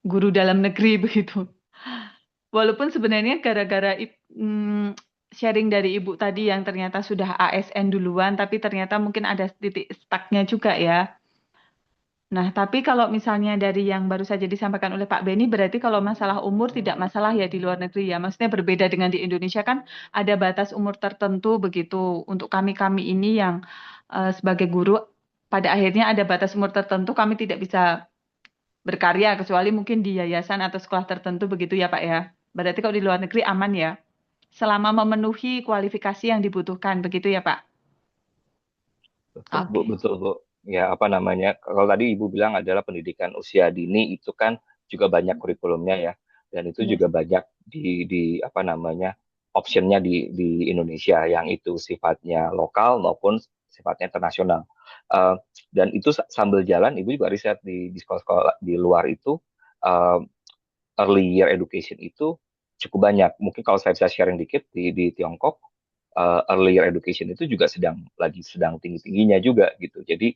guru dalam negeri begitu. Walaupun sebenarnya gara-gara sharing dari Ibu tadi yang ternyata sudah ASN duluan, tapi ternyata mungkin ada titik stucknya juga ya. Nah, tapi kalau misalnya dari yang baru saja disampaikan oleh Pak Beni, berarti kalau masalah umur tidak masalah ya di luar negeri ya. Maksudnya berbeda dengan di Indonesia kan ada batas umur tertentu begitu. Untuk kami-kami ini yang sebagai guru, pada akhirnya ada batas umur tertentu kami tidak bisa berkarya kecuali mungkin di yayasan atau sekolah tertentu begitu ya Pak ya. Berarti kalau di luar negeri aman ya. Selama memenuhi kualifikasi yang dibutuhkan begitu ya Pak. Betul, Bu, Oke. betul, Bu. Ya, apa namanya? Kalau tadi Ibu bilang adalah pendidikan usia dini itu kan juga banyak kurikulumnya ya. Dan itu Yes. juga banyak di apa namanya? Optionnya di Indonesia yang itu sifatnya lokal maupun sifatnya internasional. Eh, dan itu sambil jalan Ibu juga riset di sekolah-sekolah di luar itu eh, early year education itu cukup banyak. Mungkin kalau saya bisa sharing dikit di Tiongkok early year education itu juga sedang tinggi-tingginya juga gitu. Jadi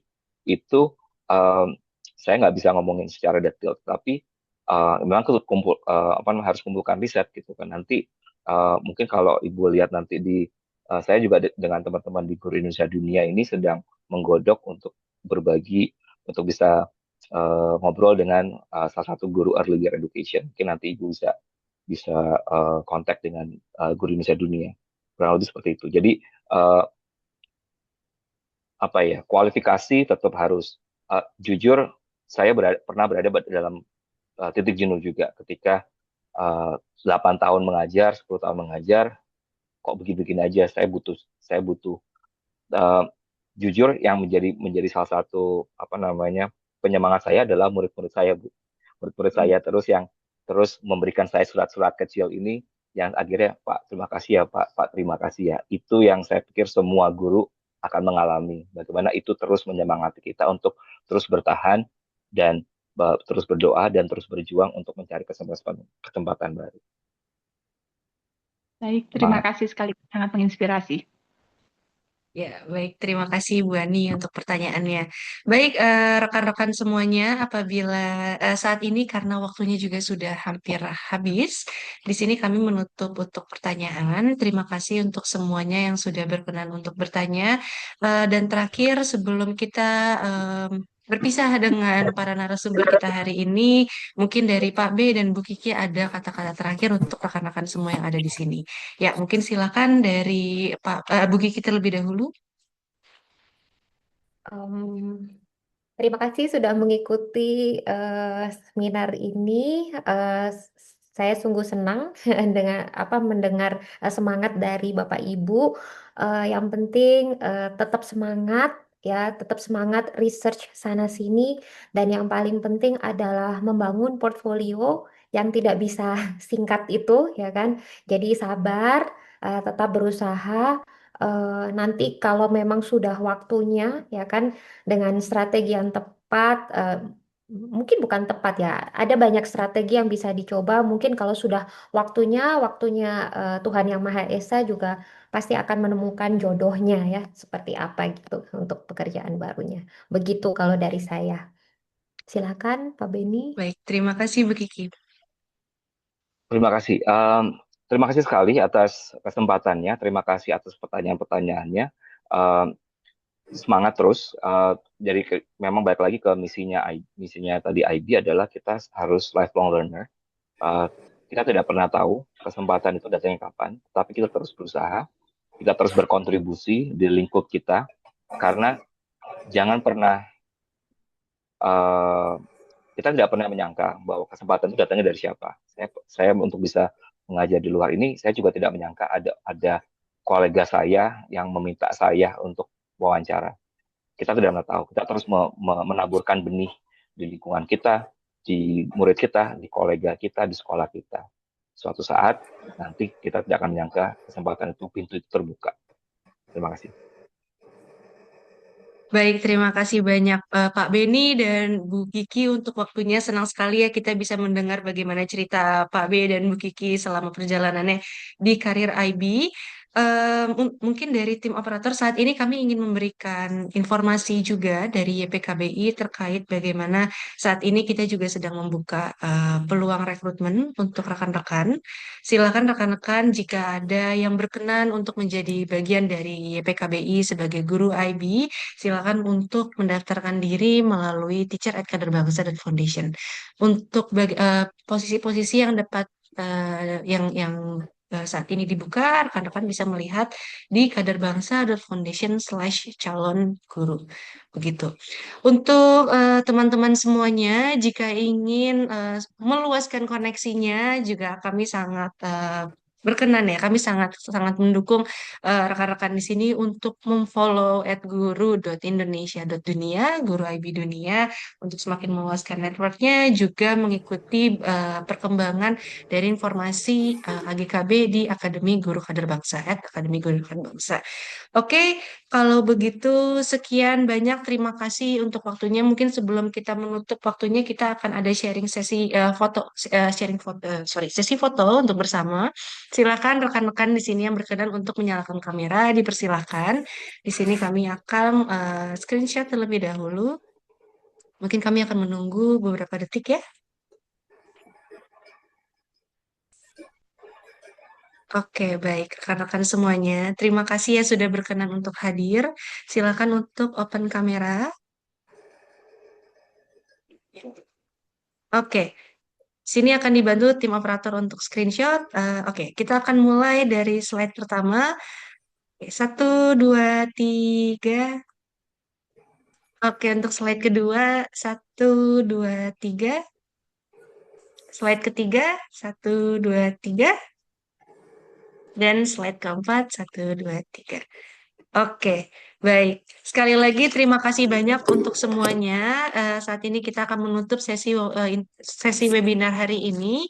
itu um, saya nggak bisa ngomongin secara detail, tapi memang apa namanya, harus kumpulkan riset gitu kan. Nanti mungkin kalau ibu lihat nanti saya juga dengan teman-teman di Guru Indonesia Dunia ini sedang menggodok untuk berbagi untuk bisa ngobrol dengan salah satu guru early year education. Mungkin nanti ibu bisa bisa kontak dengan Guru Indonesia Dunia kurang lebih seperti itu. Jadi uh, apa ya kualifikasi tetap harus jujur saya pernah berada dalam titik jenuh juga ketika 8 tahun mengajar, 10 tahun mengajar, kok begini-begini aja. Saya butuh uh, jujur yang menjadi salah satu apa namanya penyemangat saya adalah murid-murid saya, Bu. Murid-murid saya terus memberikan saya surat-surat kecil ini yang akhirnya Pak terima kasih ya Pak terima kasih ya. Itu yang saya pikir semua guru akan mengalami. Bagaimana itu terus menyemangati kita untuk terus bertahan dan terus berdoa dan terus berjuang untuk mencari kesempatan baru. Baik, terima Semangat. kasih sekali. Sangat menginspirasi. Ya, baik. Terima kasih Bu Ani untuk pertanyaannya. Baik, rekan-rekan semuanya, apabila saat ini karena waktunya juga sudah hampir habis, di sini kami menutup untuk pertanyaan. Terima kasih untuk semuanya yang sudah berkenan untuk bertanya. Dan terakhir, sebelum kita berpisah dengan para narasumber kita hari ini, mungkin dari Pak B dan Bu Kiki ada kata-kata terakhir untuk rekan-rekan semua yang ada di sini. Ya, mungkin silakan dari Bu Kiki terlebih dahulu. Terima kasih sudah mengikuti seminar ini. Saya sungguh senang dengan mendengar semangat dari Bapak Ibu. Yang penting tetap semangat ya, tetap semangat research sana sini dan yang paling penting adalah membangun portfolio yang tidak bisa singkat itu ya kan. Jadi sabar, tetap berusaha. Nanti kalau memang sudah waktunya ya kan dengan strategi yang tepat mungkin bukan tepat ya. Ada banyak strategi yang bisa dicoba. Mungkin kalau sudah waktunya Tuhan Yang Maha Esa juga pasti akan menemukan jodohnya ya, seperti apa gitu untuk pekerjaan barunya. Begitu kalau dari saya. Silakan Pak Beni. Baik, terima kasih Bu Kiki. Terima kasih. Terima kasih sekali atas kesempatannya. Terima kasih atas pertanyaan-pertanyaannya. Semangat terus. Jadi memang balik lagi ke misinya tadi IB adalah kita harus lifelong learner. Kita tidak pernah tahu kesempatan itu datangnya kapan, tapi kita terus berusaha, kita terus berkontribusi di lingkup kita, karena jangan pernah kita tidak pernah menyangka bahwa kesempatan itu datangnya dari siapa. Saya untuk bisa mengajar di luar ini, saya juga tidak menyangka ada kolega saya yang meminta saya untuk wawancara. Kita tidak pernah tahu. Kita terus menaburkan benih di lingkungan kita, di murid kita, di kolega kita, di sekolah kita. Suatu saat nanti kita tidak akan menyangka kesempatan itu, pintu itu terbuka. Terima kasih. Baik, terima kasih banyak Pak Beni dan Bu Kiki untuk waktunya. Senang sekali ya kita bisa mendengar bagaimana cerita Pak B dan Bu Kiki selama perjalanannya di karir IB. Mungkin dari tim operator saat ini kami ingin memberikan informasi juga dari YPKBI terkait bagaimana saat ini kita juga sedang membuka peluang rekrutmen untuk rekan-rekan. Silakan rekan-rekan jika ada yang berkenan untuk menjadi bagian dari YPKBI sebagai guru IB, silakan untuk mendaftarkan diri melalui teacher@kaderbangsa.foundation. Untuk posisi-posisi yang dapat saat ini dibuka, rekan-rekan bisa melihat di kaderbangsa.foundation/calon guru. Begitu. Untuk teman-teman semuanya, jika ingin meluaskan koneksinya, juga kami sangat berkenan ya, kami sangat sangat mendukung rekan-rekan di sini untuk memfollow @guru.indonesia.dunia, guru IB Dunia, untuk semakin meluaskan networknya, juga mengikuti perkembangan dari informasi AGKB di Akademi Guru Kader Bangsa, Akademi Guru Kader Bangsa. Oke, kalau begitu sekian banyak, terima kasih untuk waktunya. Mungkin sebelum kita menutup waktunya, kita akan ada sharing sesi sesi foto untuk bersama. Silakan rekan-rekan di sini yang berkenan untuk menyalakan kamera, dipersilahkan. Di sini kami akan screenshot terlebih dahulu. Mungkin kami akan menunggu beberapa detik ya. Oke, baik rekan-rekan semuanya. Terima kasih ya sudah berkenan untuk hadir. Silakan untuk open kamera. Oke, sini akan dibantu tim operator untuk screenshot. Oke, kita akan mulai dari slide pertama. Oke, 1, 2, 3. Oke, untuk slide kedua, 1, 2, 3. Slide ketiga, 1, 2, 3. Dan slide keempat, 1, 2, 3. Oke, baik. Sekali lagi terima kasih banyak untuk semuanya. Saat ini kita akan menutup sesi webinar hari ini.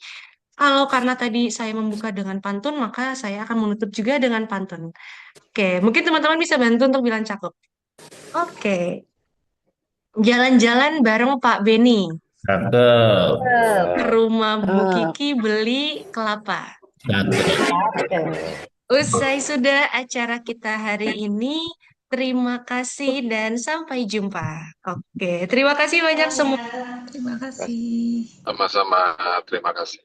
Kalau karena tadi saya membuka dengan pantun, maka saya akan menutup juga dengan pantun. Oke, mungkin teman-teman bisa bantu untuk bilang cakep. Oke, jalan-jalan bareng Pak Beni Cakep. ke rumah Bu Kiki beli kelapa. Usai sudah acara kita hari ini, terima kasih dan sampai jumpa. Oke, terima kasih banyak semua. Terima kasih. Sama-sama, terima kasih.